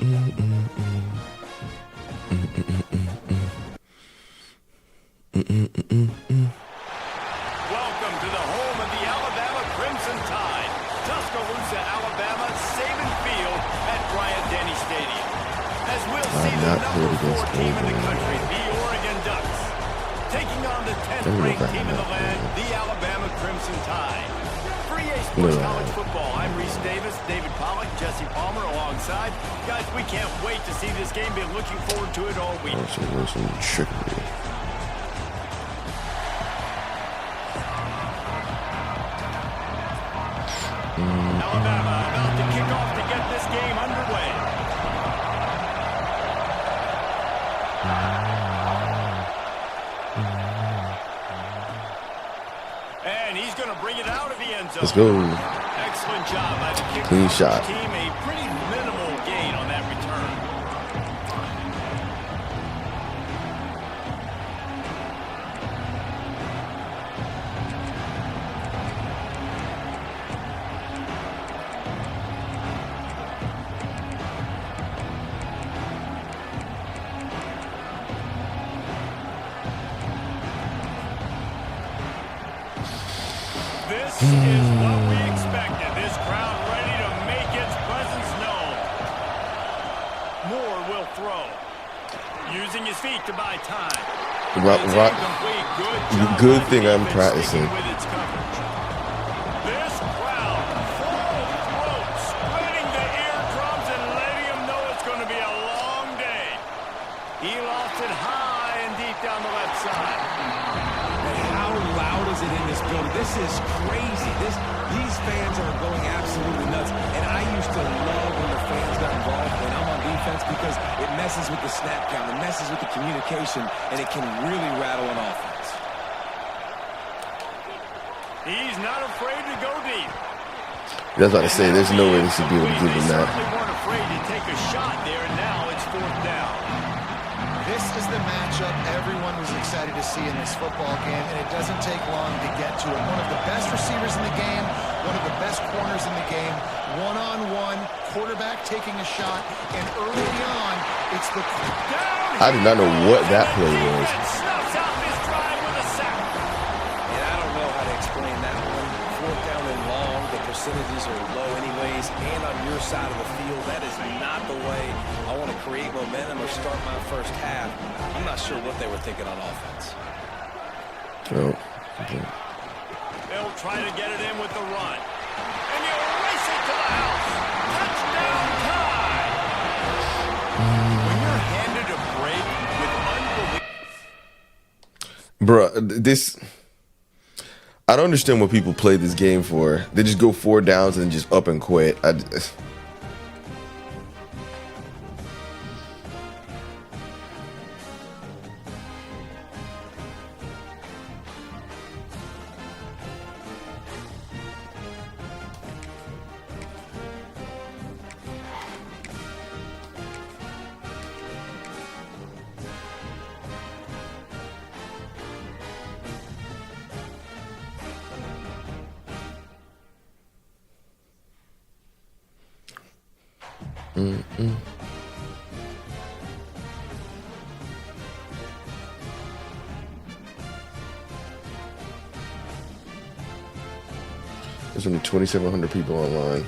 Welcome to the home of the Alabama Crimson Tide, Tuscaloosa, Alabama, Saban Field at Bryant-Denny Stadium. As we'll see the number 4 team in the country, the Oregon Ducks, taking on the 10th-ranked team in the land, the Alabama Crimson Tide. For EA Sports College Football, I'm Reese Davis, David Pollack, Jesse Palmer alongside. Guys, we can't wait to see this game. Been looking forward to it all week. Alabama about to kick off to get this game underway. And he's going to bring it out of the end zone. Let's go. Excellent job by the kicker. Clean shot. Team, a pretty minimal gain on that return. This is what we expected. This crowd ready to make its presence known. Moore will throw. Using his feet to buy time. Good thing I'm practicing. This crowd full throat, splitting the eardrums and letting them know it's going to be a long day. He lost it high and deep down the left side. How loud is it in this building? This is crazy. These fans are going absolutely nuts. And I used to love when the fans got involved when I'm on defense because it messes with the snap count, it messes with the communication, and it can really rattle an offense. He's not afraid to go deep. That's what I say. There's no way they should be able to give him that. They certainly weren't afraid to take a shot there, and now it's 4th down. This is the matchup everyone was excited to see in this football game, and it doesn't take long to get to it. One of the best receivers in the game, one of the best corners in the game, one-on-one, quarterback taking a shot, and early on, it's the down. I did not know what that play was. Snuffs out this drive with a sack. And I don't know how to explain that one. 4th down and long, the percentages are low anyways, and on your side of the field, that is not the way I want to create momentum or start my first half. I'm not sure what they were thinking on offense. Oh, okay. They'll try to get it in with the run. And you race it to the house. Touchdown tie. When you're handed a break with unbelievable... Bruh, this... I don't understand what people play this game for. They just go 4 downs and just up and quit. There's only 2,700 people online.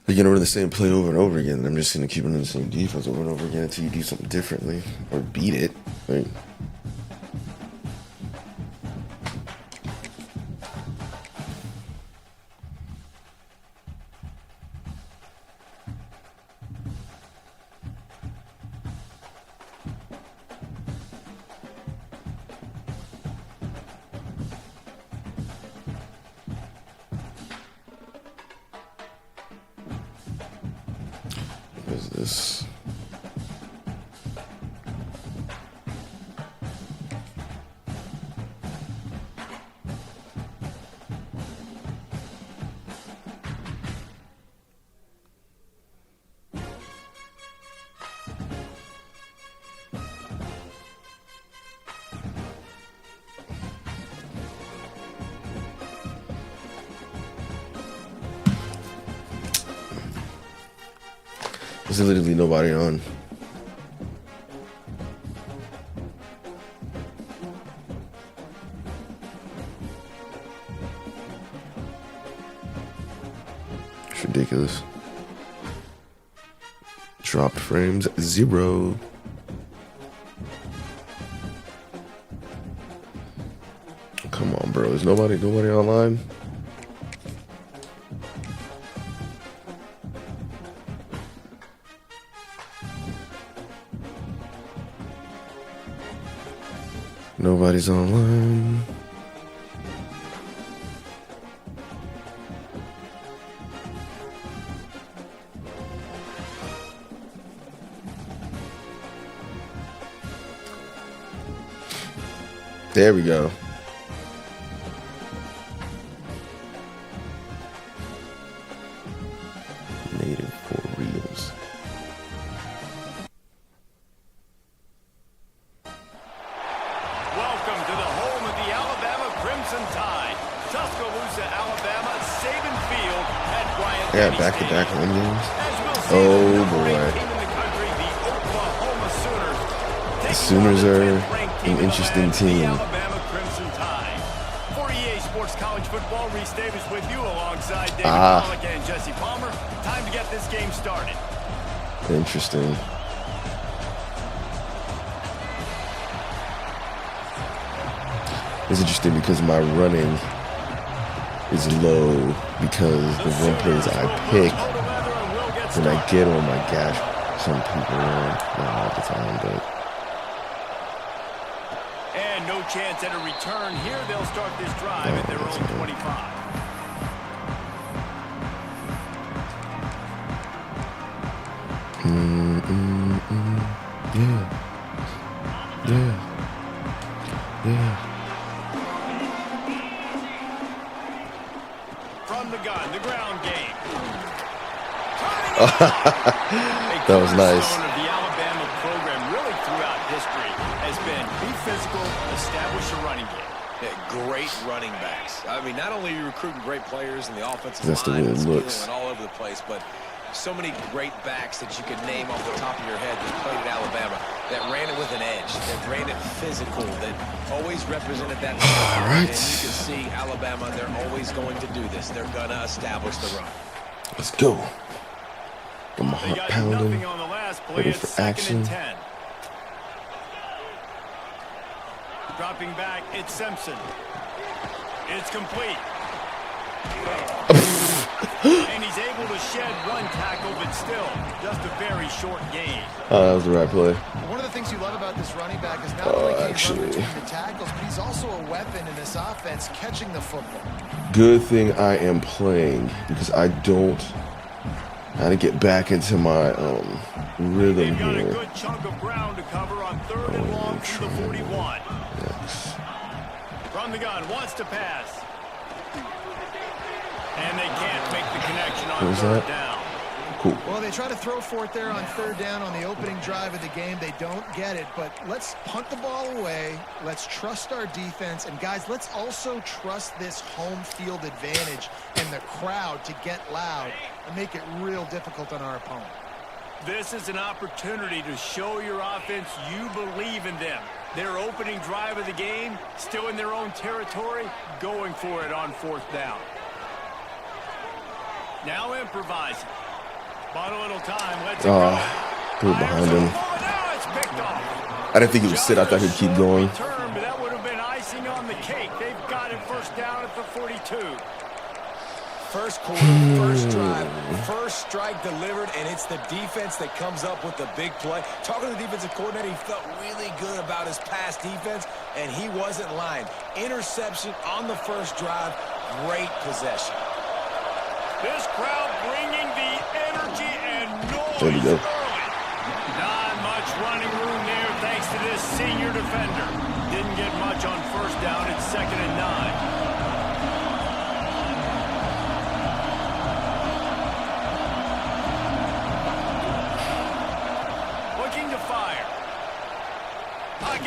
They're gonna run the same play over and over again, and I'm just gonna keep running the same defense over and over again until you do something differently or beat it. Like, what is this? There's literally nobody on. It's ridiculous. Dropped frames 0. Come on, bro. Is nobody online? Nobody's online. There we go. Native for reals. Welcome to the home of the Alabama Crimson Tide. Tuscaloosa, Alabama, Saban Field at Bryant Yeah, Denny back-to-back Stadium. home games. As we'll see, Oh, the number boy. 8 team in the country, the Oklahoma Sooners. The taking Sooners on the are 10th-ranked an team in the interesting land, team. The Alabama Crimson Tide. For EA Sports College Football, Reese Davis with you alongside David Pollock and Jesse Palmer. Time to get this game started. Interesting. It's interesting because my running is low because the run plays I pick when I get on my gash. Some people not all the time, but And no chance at a return here. They'll start this drive at their own 25. yeah. From the gun, the ground game. That was nice. Of the Alabama program really throughout history has been be physical, establish a running game. Yeah, great running backs. I mean, not only are you recruiting great players in the offensive That's the line, way it and skill looks. and all over the place, but so many great backs that you could name off the top of your head that played at Alabama, that ran it with an edge, that ran it physical, that always represented that. All right. And you can see Alabama, they're always going to do this. They're going to establish the run. Let's go. Get my They heart got pounding. nothing on the last play. Ready It's for 2nd action. and 10. Dropping back, it's Simpson. It's complete. And he's able to shed run tackle, but still just a very short gain. That was the right play. One of the things you love about this running back is not only can he actually. run between the tackles, but he's also a weapon in this offense catching the football. Good thing I am playing because I don't. I had to get back into my rhythm They've got a here. good chunk of ground to cover on 3rd and long from the 41. Yes. From the gun, wants to pass. And they can't make the connection on What was 3rd that? down. Cool. Well, they try to throw for it there on 3rd down on the opening drive of the game. They don't get it, but let's punt the ball away. Let's trust our defense. And, guys, let's also trust this home field advantage and the crowd to get loud and make it real difficult on our opponent. This is an opportunity to show your offense you believe in them. Their opening drive of the game, still in their own territory, going for it on 4th down. Now improvising. Bought a little time. Let's it go. Threw it behind him. Now it's picked off. I didn't think he would sit. I thought he'd keep going. Return, but that would have been icing on the cake. They've got it 1st down at the 42. First quarter, first drive, first strike delivered, and it's the defense that comes up with the big play. Talking to the defensive coordinator, he felt really good about his pass defense, and he wasn't lying. Interception on the first drive, great possession. This crowd bringing the energy and noise There we go. early. Not much running room there thanks to this senior defender. Didn't get much on 1st down. It's 2nd and 9.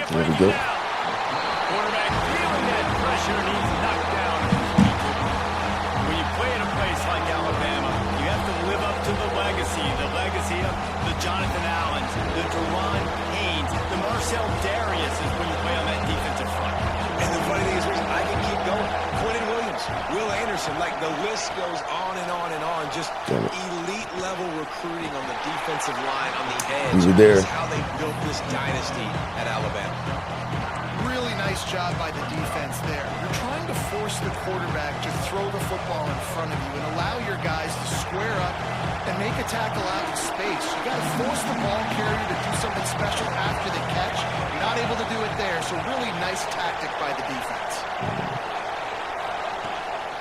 There we go. Quarterback feeling that pressure, and he's knocked down at the 42. When you play in a place like Alabama, you have to live up to the legacy the legacy of the Jonathan Allens, the Deron Haynes, the Marcel Dariuses when you play on that defensive front. And the funny thing is, I can keep going. Quentin Williams, Will Anderson, like the list goes on and on and on. Just elite level recruiting on the defensive line, on the edge. We were there. That's how they built this dynasty at Alabama. Really nice job by the defense there. You're trying to force the quarterback to throw the football in front of you and allow your guys to square up and make a tackle out in space. You got to force the ball carrier to do something special after the catch. You're not able to do it there, so really nice tactic by the defense.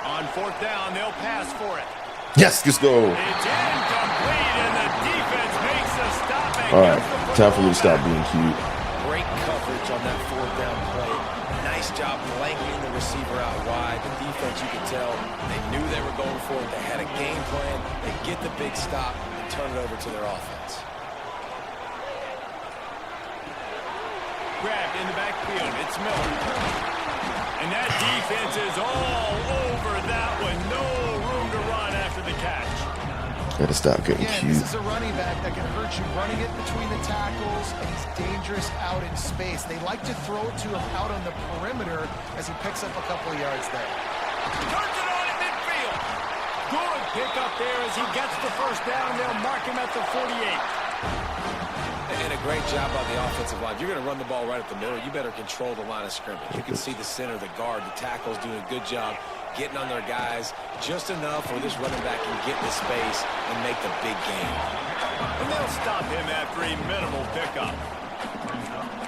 On fourth down, they'll pass for it. Yes, let's go. It's incomplete, and the defense makes a stop. All right, time for me to stop being cute. Great coverage on that fourth down play. Nice job blanketing the receiver out wide. The defense, you could tell, they knew they were going for it. They had a game plan. They get the big stop and turn it over to their offense. Grabbed in the backfield. It's Miller. And that defense is all over that one. No room to run after the catch. Gotta stop getting Again, cute. this is a running back that can hurt you running it between the tackles, and he's dangerous out in space. They like to throw it to him out on the perimeter as he picks up a couple of yards there. Turns it on at midfield. Good pick up there as he gets the first down. They'll mark him at the 48. And a great job by the offensive line. If you're going to run the ball right up the middle, you better control the line of scrimmage. You can see the center, the guard, the tackles doing a good job getting on their guys just enough where this running back can get into space and make the big game. And they'll stop him after a minimal pickup.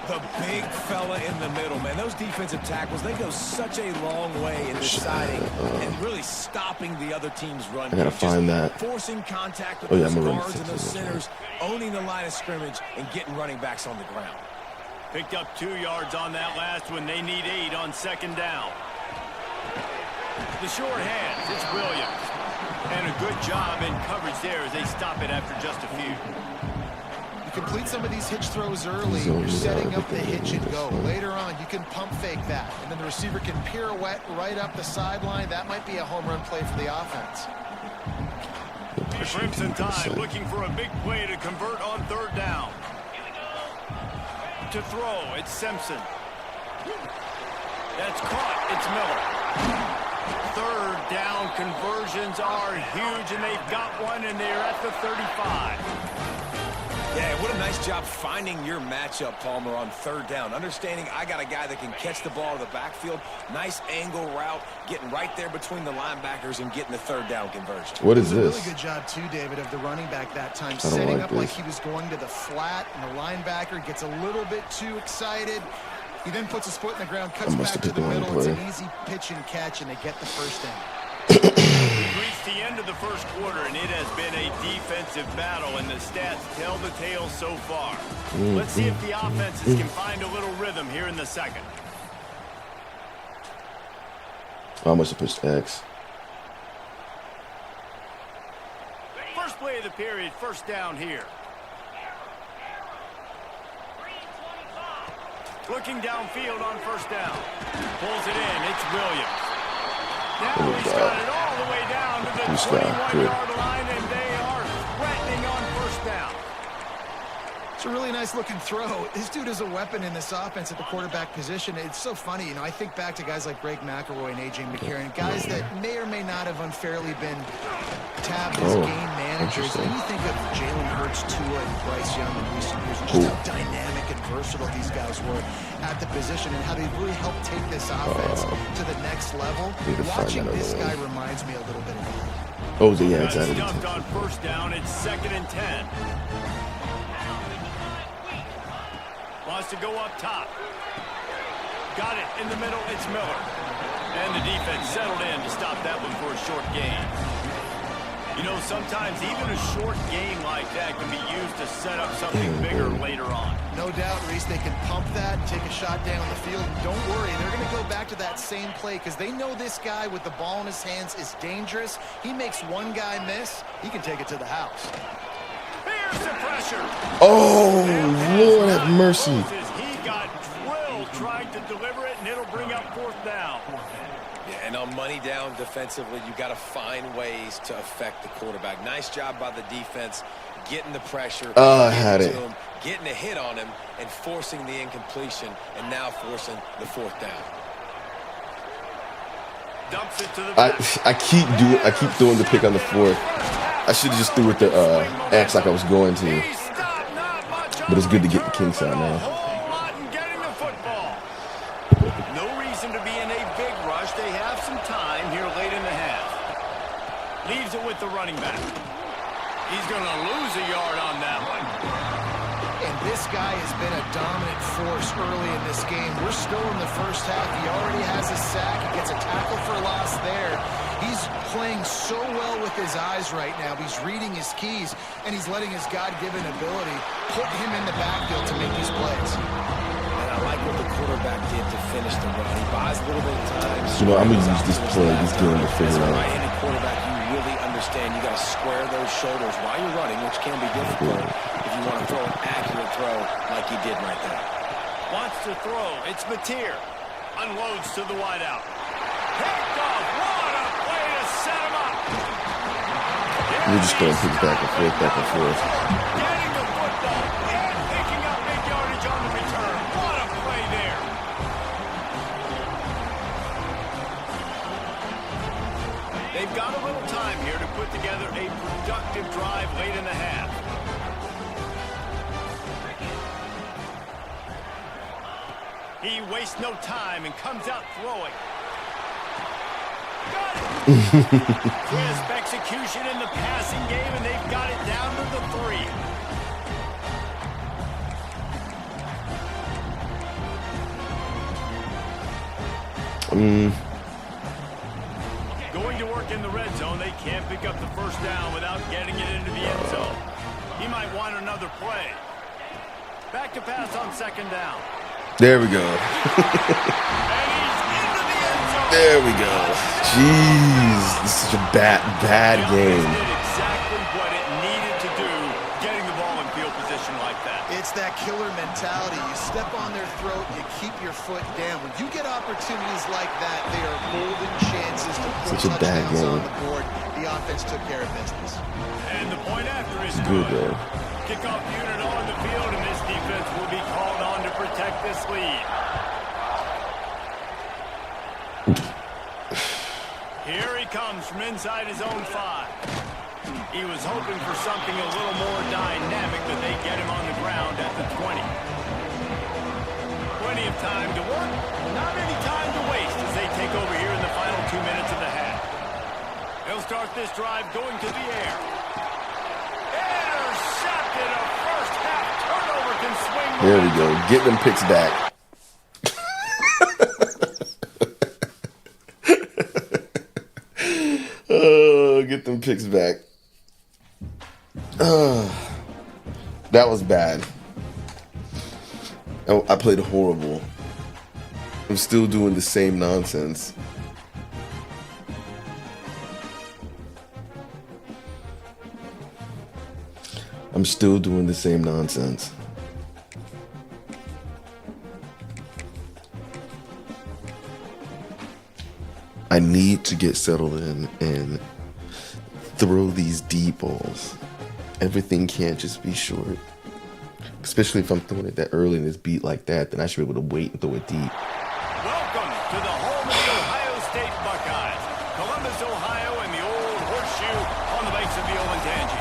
The big fella in the middle, man. Those defensive tackles, they go such a long way in deciding and really stopping the other team's run. I gotta find that. Forcing contact with Oh, yeah, those I'm gonna run guards and those centers, owning the line of scrimmage and getting running backs on the ground. Picked up 2 yards on that last one. They need 8 on second down. The short hands, it's Williams. And a good job in coverage there as they stop it after just a few. You complete some of these hitch throws early, you're setting up the hitch and go. Later on, you can pump fake that, and then the receiver can pirouette right up the sideline. That might be a home run play for the offense. The Crimson Tide looking for a big play to convert on third down. To throw, it's Simpson. That's caught, it's Miller. Third down conversions are huge, and they've got one, and they're at the 35. Yeah, what a nice job finding your matchup, Palmer, on third down. Understanding I got a guy that can catch the ball to the backfield. Nice angle route, getting right there between the linebackers and getting the third down conversion. What is It was this? a really good job, too, David, of the running back that time, don't setting like up this. like he was going to the flat, and the linebacker gets a little bit too excited. He then puts his foot in the ground, cuts must back have to the picked the wrong middle. It's an play. easy pitch and catch, and they get the first down. We've reached the end of the first quarter, and it has been a defensive battle, and the stats tell the tale so far. Let's see if the offenses can find a little rhythm here in the second. Oh, I must have pushed X. First play of the period, first down here. Looking downfield on first down. Pulls it in, it's Williams. Now he's got it all the way down to the 21-yard line, and they are threatening on first down. It's a really nice looking throw. This dude is a weapon in this offense at the quarterback position. It's so funny, you know, I think back to guys like Greg McElroy and A.J. McCarron, guys that may or may not have unfairly been tabbed as game managers. Then you think of Jalen Hurts, Tua, and Bryce Young in recent years, and just how dynamic and versatile these guys were at the position and how they really helped take this offense to the next level. Watching this guy reminds me a little bit of him. Oh, yeah, exactly. Stuffed on first down, it's 2nd and 10. Wants to go up top. Got it in the middle, it's Miller. And the defense settled in to stop that one for a short gain. You know, sometimes even a short game like that can be used to set up something bigger later on. No doubt, Reese, they can pump that and take a shot down the field. And don't worry, they're going to go back to that same play because they know this guy with the ball in his hands is dangerous. He makes one guy miss, he can take it to the house. Here's the pressure. Oh, Lord have mercy. He got drilled trying to deliver it, and it'll bring up fourth down. Yeah, and on money money down defensively, you got to find ways to affect the quarterback. Nice job by the defense, getting the pressure, I had it. getting a hit on him, and forcing the incompletion, and now forcing the 4th down. Dumps it to the back. I keep throwing the pick on the 4th. I should have just threw it the X like I was going to. But it's good to get the king side now. No reason to be in a big rush. They have some time here late in the half. Leaves it with the running back. He's going to lose a yard on that one. And this guy has been a dominant force early in this game. We're still in the first half. He already has a sack. He gets a tackle for loss there. He's playing so well with his eyes right now. He's reading his keys, and he's letting his God-given ability put him in the backfield to make these plays. And I like what the quarterback did to finish the run. He buys a little bit of time. You know, I'm going to use this play, this game to figure As a out. right-handed quarterback, you really understand you got to square those shoulders while you're running, which can be difficult if you want to throw an accurate throw like he did right there. Wants to throw. It's Mateer. Unloads to the wideout. Picked off. What a play to set him up. We're just going to pick back and forth, back and forth. Getting the football and picking up big yardage on the return. What a play there. They've got a little time here to put together a productive drive late in the half. He wastes no time and comes out throwing. Got it! Crisp execution in the passing game, and they've got it down to the 3. Going to work in the red zone. They can't pick up the first down without getting it into the end zone. He might want another play. Back to pass on 2nd down. There we go. And he's into the end zone. There we go. Jeez, this is such a bad game. Did exactly what it needed to do, getting the ball in field position like that. It's that killer mentality. You step on their throat, you keep your foot down. When you get opportunities like that, they are golden chances to put Such a bad touchdowns on game. the board. The offense took care of business. And the point after is Good, good. though. Kickoff unit on the field, and this defense will be called on to protect this lead. Here he comes from inside his own 5. He was hoping for something a little more dynamic, but they get him on the ground at the 20. Plenty of time to work, not any time to waste as they take over here in the final 2 minutes of the half. He'll start this drive going to the air. Intercepted. A first half turnover can swing. There we go. Get them picks back. Oh, get them picks back. That was bad. I played horrible. I'm still doing the same nonsense. I'm still doing the same nonsense. I need to get settled in and throw these deep balls. Everything can't just be short. Especially if I'm throwing it that early in this beat like that, then I should be able to wait and throw it deep. Welcome to the home of the Ohio State Buckeyes. Columbus, Ohio, and the old horseshoe on the banks of the Olentangy.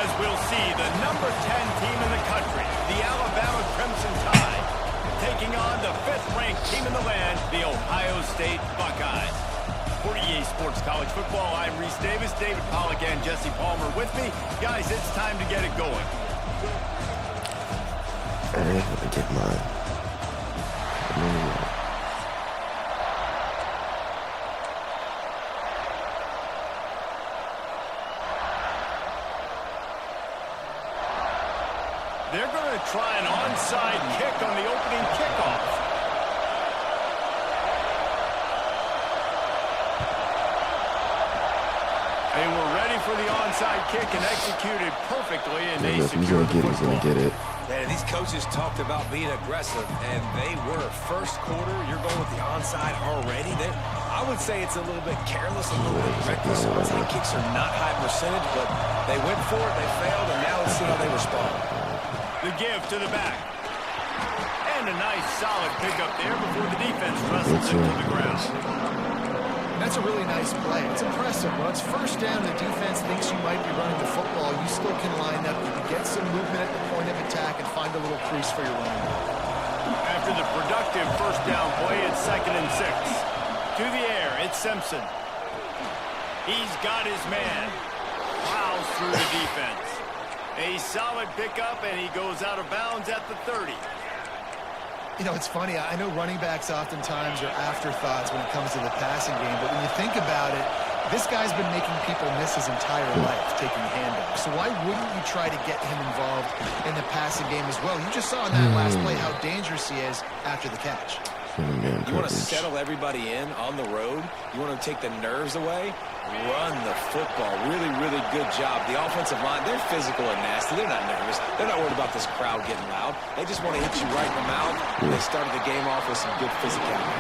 As we'll see, the number 10 team in the country, the Alabama Crimson Tide, taking on the 5th-ranked team in the land, the Ohio State Buckeyes. For EA Sports College Football, I'm Reese Davis, David Pollack, and Jesse Palmer with me. Guys, it's time to get it going. All right, let me get mine. They're going to try an onside kick on the opening kickoff. They were ready for the onside kick and executed perfectly, and they He's secured the gonna get it. And these coaches talked about being aggressive, and they were. First quarter, you're going with the onside already. I would say it's a little bit careless, a little bit reckless. Onside kicks are not high percentage, but they went for it, they failed, and now let's see how they respond. The give to the back. And a nice solid pickup there before the defense wrestles him to the ground. That's a really nice play. It's impressive. When it's first down, the defense thinks you might be running the football. You still can line up. You can get some movement at the point of attack and find a little crease for your running back. After the productive first down play, it's 2nd and 6. To the air, it's Simpson. He's got his man. Plows through the defense. A solid pickup, and he goes out of bounds at the 30. You know, it's funny. I know running backs oftentimes are afterthoughts when it comes to the passing game, but when you think about it, this guy's been making people miss his entire life taking handoffs. So why wouldn't you try to get him involved in the passing game as well? You just saw in that last play how dangerous he is after the catch. You want to settle everybody in on the road? You want to take the nerves away? Run the football. Really, really good job. The offensive line, they're physical and nasty. They're not nervous. They're not worried about this crowd getting loud. They just want to hit you right in the mouth. And they started the game off with some good physicality.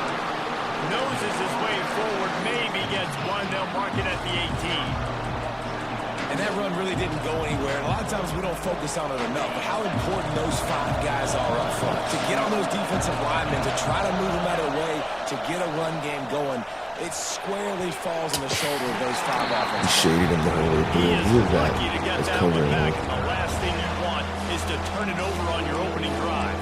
Noses his way forward. Maybe gets one. They'll mark it at the 18. And that run really didn't go anywhere. And a lot of times we don't focus on it enough. But how important those 5 guys are up front. To get on those defensive linemen, to try to move them out of the way, to get a run game going, it squarely falls on the shoulder of those 5 offenses. Shaded him the whole way through. He is lucky to get that one back. And the last thing you want is to turn it over on your opening drive.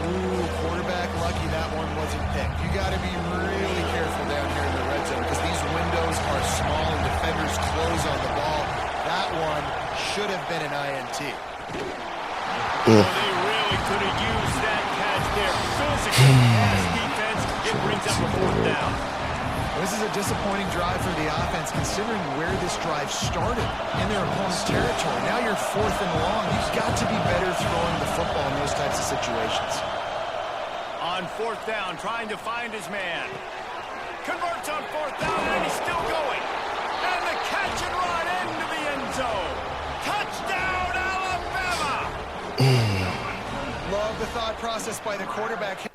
Ooh, quarterback lucky that one wasn't picked. You got to be really careful down here in the red zone because these windows are small and defenders close on the ball. That one should have been an INT. Well, they really could have used that catch there. Physical pass defense. It brings up a 4th down. This is a disappointing drive for the offense considering where this drive started in their opponent's territory. Now you're 4th and long. You've got to be better throwing the football in those types of situations. On 4th down, trying to find his man. Converts on 4th down, and he's still going. And the catch and run into the end zone. Touchdown, Alabama! Love the thought process by the quarterback.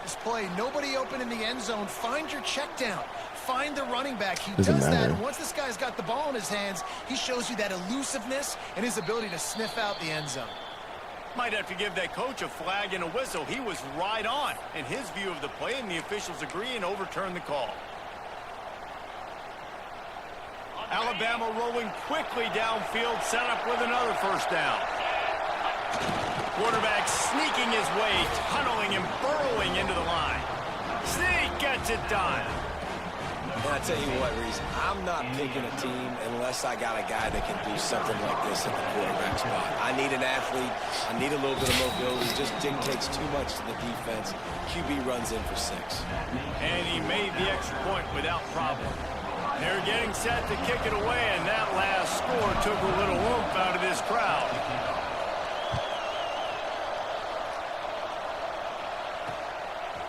This play, nobody open in the end zone. Find your check down. Find the running back. He does that. And once this guy's got the ball in his hands, he shows you that elusiveness and his ability to sniff out the end zone. Might have to give that coach a flag and a whistle. He was right on in his view of the play, and the officials agree and overturn the call. Alabama rolling quickly downfield, set up with another first down. Quarterback sneaking his way, tunneling and burrowing into the line. Sneak gets it done. And I tell you what, Reese, I'm not picking a team unless I got a guy that can do something like this at the quarterback spot. I need an athlete. I need a little bit of mobility. Just dictates too much to the defense. QB runs in for 6. And he made the extra point without problem. They're getting set to kick it away, and that last score took a little oomph out of this crowd.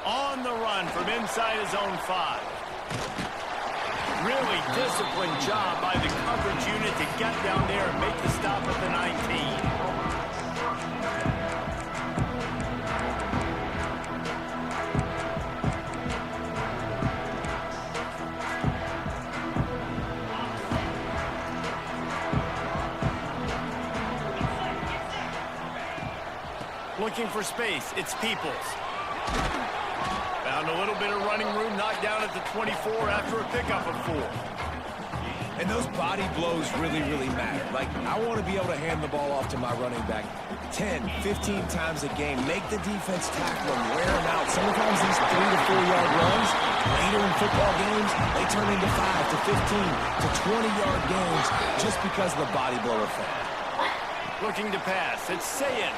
On the run from inside his own 5. Really disciplined job by the coverage unit to get down there and make the stop at the 19. Looking for space, it's Peoples. Found a little bit of running room, knocked down at the 24 after a pickup of 4. And those body blows really, really matter. Like, I want to be able to hand the ball off to my running back 10, 15 times a game. Make the defense tackle him, wear him out. Sometimes these 3 to 4 yard runs, later in football games, they turn into 5 to 15 to 20-yard games just because of the body blow effect. Looking to pass, it's Sayin.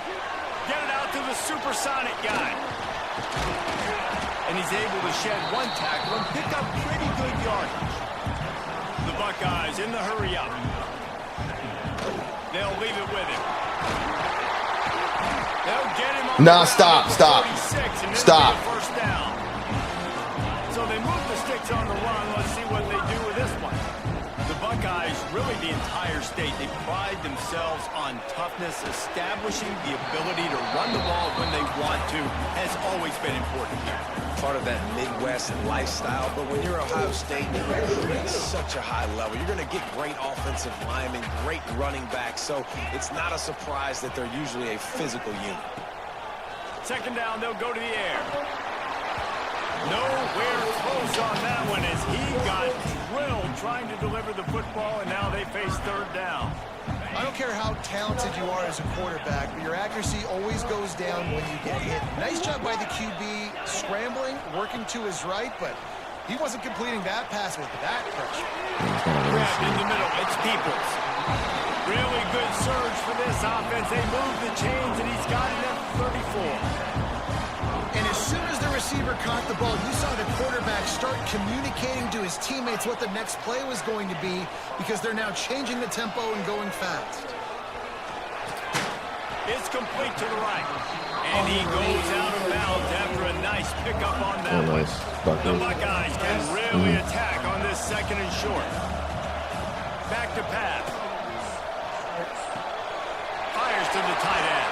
Get it out to the supersonic guy. And he's able to shed one tackle and pick up pretty good yardage. The Buckeyes in the hurry up. They'll leave it with him. They'll get him on stop. 46 and Stop. First down. So they move the sticks on the run. Let's see what they do with this one. The Buckeyes, really the entire State, they pride themselves on toughness. Establishing the ability to run the ball when they want to has always been important here. Part of that Midwest lifestyle, but when you're Ohio State, you're recruiting at such a high level. You're going to get great offensive linemen, great running backs, so it's not a surprise that they're usually a physical unit. Second down, they'll go to the air. Nowhere close on that one as he got drilled trying to deliver the football, and now they face third down. I don't care how talented you are as a quarterback, but your accuracy always goes down when you get hit. Nice job by the QB scrambling, working to his right, but he wasn't completing that pass with that pressure. Grabbed in the middle, it's Peoples. Really good surge for this offense. They move the chains, and he's got it at 34. And as soon as the receiver caught the ball, you saw the quarterback start communicating to his teammates what the next play was going to be because they're now changing the tempo and going fast. It's complete to the right. And he goes out of bounds after a nice pickup on that one. The Buckeyes can really attack on this second and short. Back to pass. Fires to the tight end.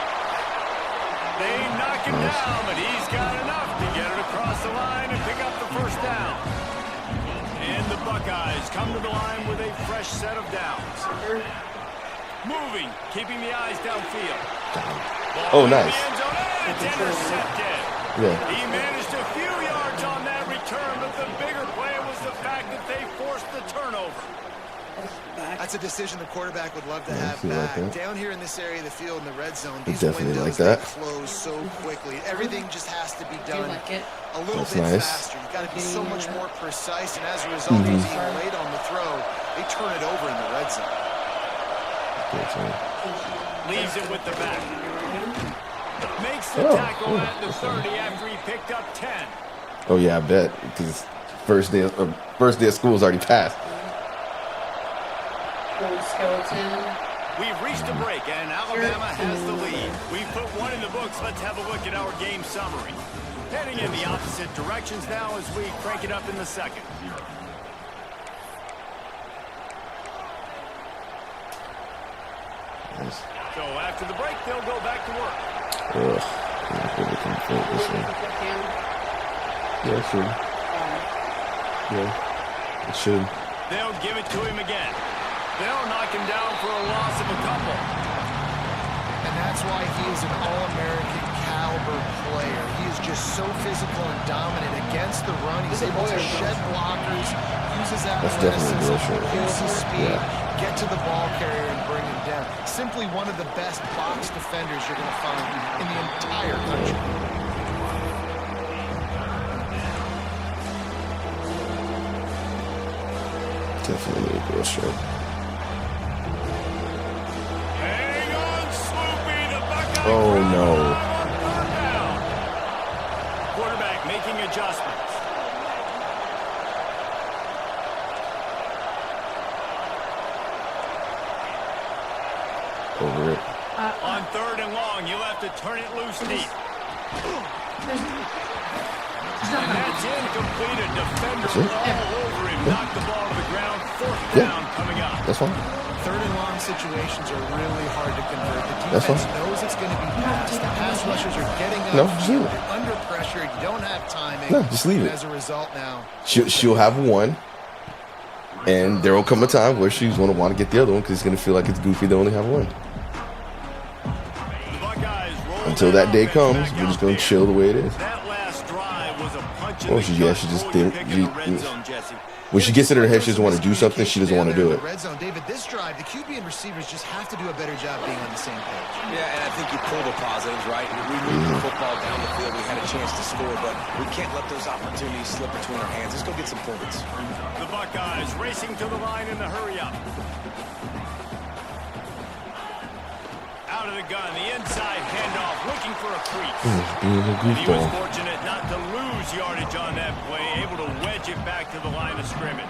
They knock him down, but he's got enough to get it across the line and pick up the first down. And the Buckeyes come to the line with a fresh set of downs. Moving, keeping the eyes downfield. Oh, nice. It's intercepted. Yeah. He managed a few yards on that return, but the bigger play was the fact that they forced the turnover. That's a decision the quarterback would love to have back. Like down here in this area of the field in the red zone, these definitely windows like that. close so quickly. Everything just has to be done a little That's bit nice. faster. You've got to be so much more precise, and as a result, being late on the throw, they turn it over in the red zone. Leaves it with the back. Makes the tackle at the 30 after he picked up 10. Oh yeah, I bet because first day of school is already passed. Skeleton. We've reached a break, and Alabama has the lead. We've put one in the books. Let's have a look at our game summary. Heading in the opposite directions now as we crank it up in the second. Nice. So after the break, they'll go back to work. Yeah, it should. Yeah, it should. They'll give it to him again. They'll knock him down for a loss of a couple. And that's why he is an All-American caliber player. He is just so physical and dominant against the run. He's able to shed blockers, uses athleticism, uses speed, get to the ball carrier and bring him down. Simply one of the best box defenders you're going to find in the entire country. Definitely a real show. Hang on, Sloopy, the Buckeye. Oh no. Quarterback making adjustments. Over it. On third and long, you'll have to turn it loose deep. And that's incomplete. A defender all over him. Knocked the ball to the ground. Fourth down coming up. That's fine. Third and long situations are really hard to convert. The That's defense fine. knows it's going to be passed. The pass rushers are getting up. No, just leave it. You're under pressure. You don't have timing. No, just leave And it. as a result now, She'll have one, and there will come a time where she's going to want to get the other one because it's going to feel like it's goofy to only have one. The Buckeyes roll Until that day comes, we're just going to chill the way it is. That last drive was a punch in Well, the she gut. just Who will didn't- you pick in the red zone, Jesse? When she gets it in her head, she doesn't want to do something. She doesn't want to do it. Red zone, David. This drive, the QB and receivers just have to do a better job being on the same page. Yeah, and I think you pull the positives, right? We moved the football down the field. We had a chance to score, but we can't let those opportunities slip between our hands. Let's go get some points. The Buckeyes racing to the line in the hurry up. Out of the gun, the inside handoff, looking for a crease. Being a And he was goofball. fortunate not to lose yardage on that play, able to wedge it back to the line of scrimmage.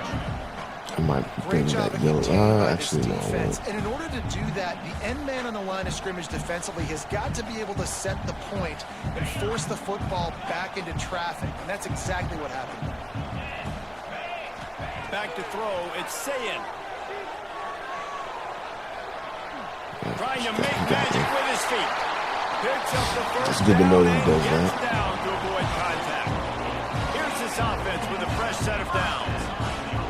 I might bring Great job that of yellow. continuing by this Actually, no. I defense. won't. And in order to do that, the end man on the line of scrimmage defensively has got to be able to set the point and force the football back into traffic. And that's exactly what happened. Back to throw, it's Sayin. trying to make magic with his feet. Picks up the first It's good to know down that he does and gets that. down to avoid contact. Here's this offense with a fresh set of downs.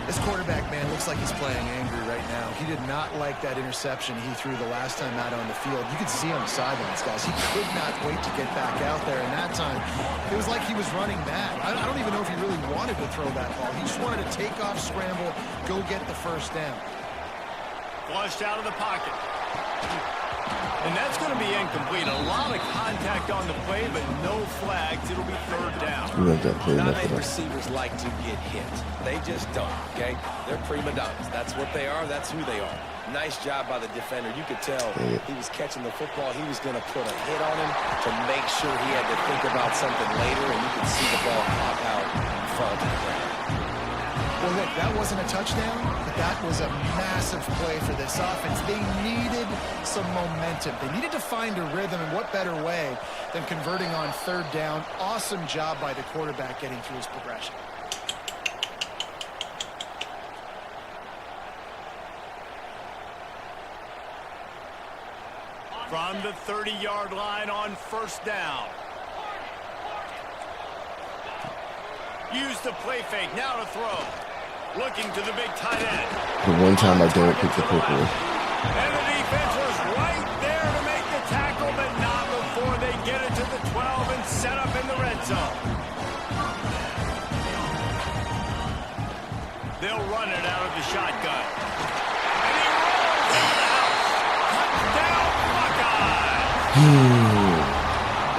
This quarterback, man, looks like he's playing angry right now. He did not like that interception he threw the last time out on the field. You could see on the sidelines, guys. He could not wait to get back out there. And that time, it was like he was running mad. I don't even know if he really wanted to throw that ball. He just wanted to take off, scramble, go get the first down. Flushed out of the pocket. And that's going to be incomplete. A lot of contact on the play, but no flags. It'll be third down. We love that play. Not Enough many of that. receivers like to get hit. They just don't, okay? They're prima donnas. That's what they are. That's who they are. Nice job by the defender. You could tell he was catching the football. He was going to put a hit on him to make sure he had to think about something later, and you could see the ball pop out and fall to the ground. Well, look, that wasn't a touchdown, but that was a massive play for this offense. They needed some momentum. They needed to find a rhythm, and what better way than converting on third down. Awesome job by the quarterback getting through his progression. From the 30-yard line on first down. Use the play fake, now to throw. Looking to the big tight end. The one time I don't pick the quick one. And the defense was right there to make the tackle, but not before they get it to the 12 and set up in the red zone. They'll run it out of the shotgun. And he rolls it out. Touchdown, Buckeyes!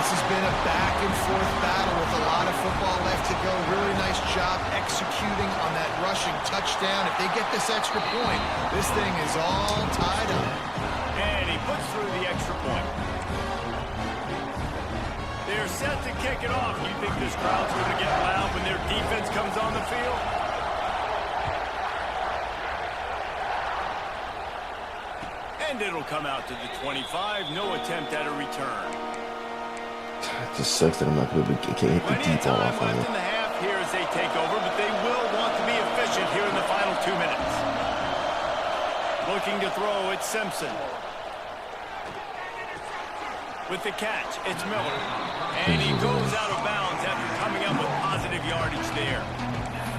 This has been a back-and-forth battle with a lot of football left to go. Really nice job executing on that rushing touchdown. If they get this extra point, this thing is all tied up. And he puts through the extra point. They're set to kick it off. You think this crowd's going to get loud when their defense comes on the field? And it'll come out to the 25. No attempt at a return. It just sucks that I'm not going to hit the deep ball off on Left it. in the half here as they take over, but they will want to be efficient here in the final 2 minutes. Looking to throw, it's Simpson. With the catch, it's Miller. And he goes out of bounds after coming up with positive yardage there.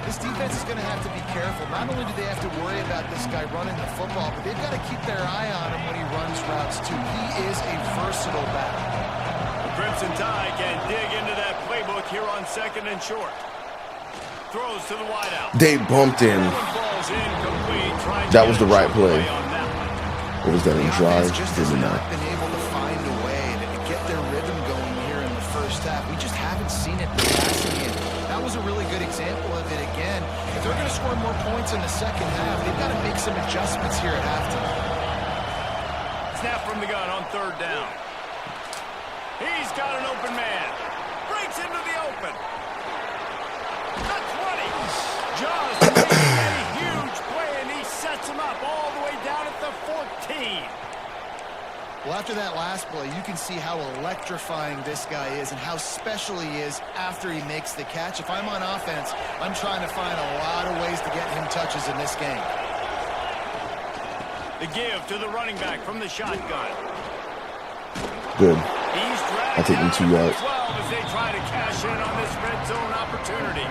This defense is going to have to be careful. Not only do they have to worry about this guy running the football, but they've got to keep their eye on him when he runs routes, too. He is a versatile back. Crimson Tide can dig into that playbook here on second and short. Throws to the wideout. They bumped in. That was the right play. Or was that in The drive? offense just has Didn't not know. been able to find a way to get their rhythm going here in the first half. We just haven't seen it in the passing game. That was a really good example of it again. If they're going to score more points in the second half, they've got to make some adjustments here at halftime. Snap from the gun on third down. He's got an open man. Breaks into the open. The 20. Just making a huge play, and he sets him up all the way down at the 14. Well, after that last play, you can see how electrifying this guy is and how special he is after he makes the catch. If I'm on offense, I'm trying to find a lot of ways to get him touches in this game. The give to the running back from the shotgun. Good. He's I take him 2 yards. 12 as they try to cash in on this red zone opportunity.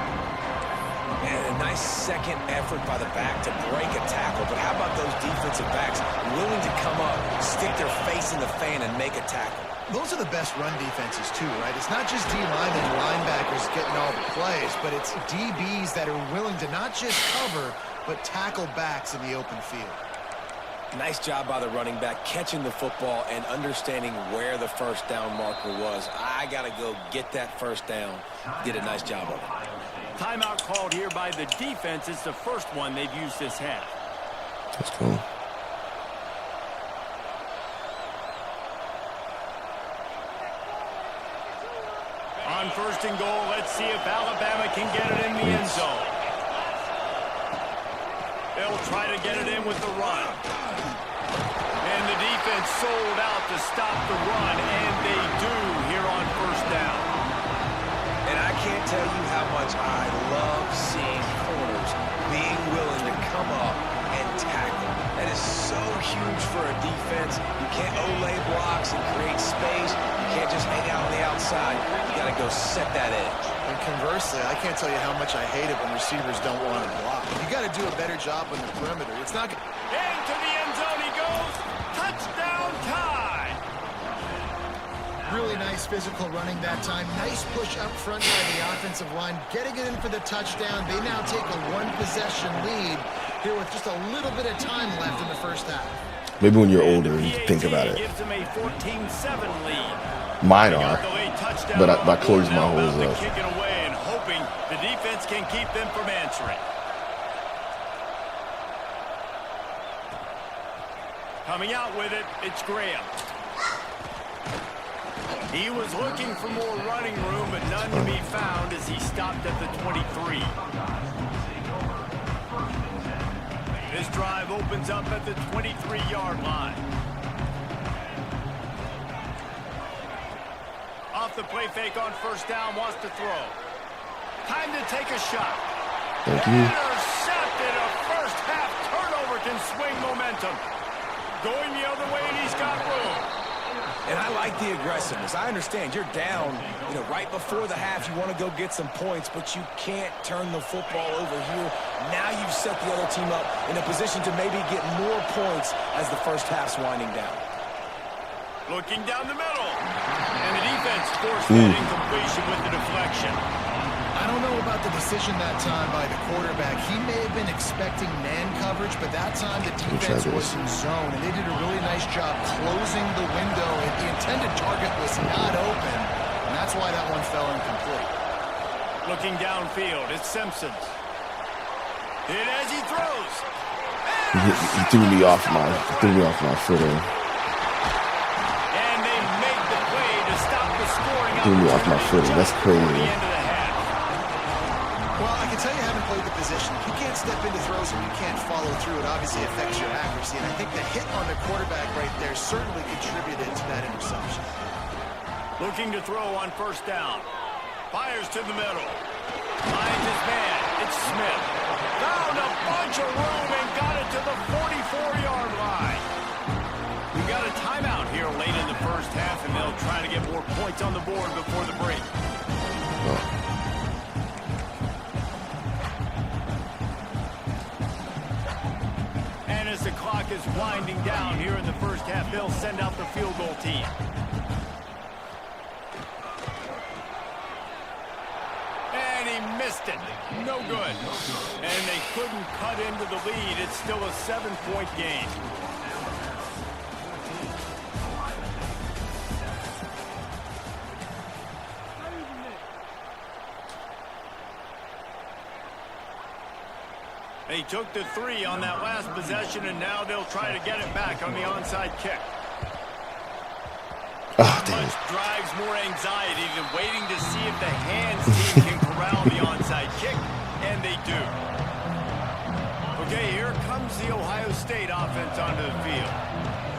And a nice second effort by the back to break a tackle. But how about those defensive backs willing to come up, stick their face in the fan, and make a tackle? Those are the best run defenses, too, right? It's not just D-linemen and linebackers getting all the plays, but it's DBs that are willing to not just cover, but tackle backs in the open field. Nice job by the running back, catching the football and understanding where the first down marker was. I got to go get that first down. Did a nice job of it. Timeout called here by the defense. It's the first one they've used this half. That's cool. On first and goal, let's see if Alabama can get it in the end zone. They'll try to get it in with the run. And the defense sold out to stop the run, and they do here on first down. And I can't tell you how much I love seeing corners being willing to come up and tackle. That is so huge for a defense. You can't Olay blocks and create space. You can't just hang out on the outside. You got to go set that edge. And conversely, I can't tell you how much I hate it when receivers don't want to block. You got to do a better job on the perimeter. It's not. Into the end zone he goes. Touchdown tie. Really nice physical running that time. Nice push up front by the offensive line. Getting it in for the touchdown. They now take a one-possession lead here with just a little bit of time left in the first half. Maybe when you're older, you think about it. Gives them a 14-7 lead. Mine are, but I close my holes up. Kicking away and hoping the defense can keep them from answering. Coming out with it, it's Graham. He was looking for more running room, but none to be found as he stopped at the 23. This drive opens up at the 23-yard line. Off the play fake on first down, wants to throw. Time to take a shot. Thank you. Intercepted. A first half turnover can swing momentum. Going the other way, and he's got room. And I like the aggressiveness. I understand you're down, right before the half. You want to go get some points, but you can't turn the football over here. Now you've set the other team up in a position to maybe get more points as the first half's winding down. Looking down the middle. And the defense forced that incompletion with the deflection. I don't know about the decision that time by the quarterback. He may have been expecting man coverage, but that time the defense was in zone, and they did a really nice job closing the window, and the intended target was not open, and that's why that one fell incomplete. Looking downfield, it's Simpson. Hit as he throws. He threw me off my footing. And they make the play to stop the scoring. Threw me off my footing. That's crazy. Well, I can tell you haven't played the position. If you can't step into throws and you can't follow through, it obviously affects your accuracy. And I think the hit on the quarterback right there certainly contributed to that interception. Looking to throw on first down. Fires to the middle. Finds his man. It's Smith. Found a bunch of room and got it to the 44-yard line. We got a timeout here late in the first half, and they'll try to get more points on the board before the break. And as the clock is winding down here in the first half, they'll send out the field goal team. And he missed it. No good. And they couldn't cut into the lead. It's still a 7-point game. They took the 3 on that last possession, and now they'll try to get it back on the onside kick. Oh, damn. Much drives more anxiety than waiting to see if the hands team can corral the onside kick, and they do. Okay, here comes the Ohio State offense onto the field.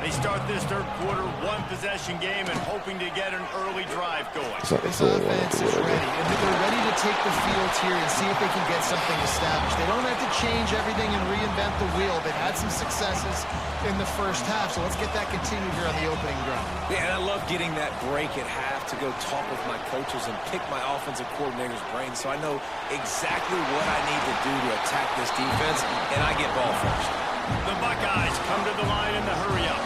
They start this third quarter one-possession game and hoping to get an early drive going. This offense is ready, and they're ready to take the field here and see if they can get something established. They don't have to change everything and reinvent the wheel. They've had some successes in the first half, so let's get that continued here on the opening drive. Yeah, and I love getting that break at half to go talk with my coaches and pick my offensive coordinator's brain so I know exactly what I need to do to attack this defense, and I get ball first. The Buckeyes come to the line in the hurry-up.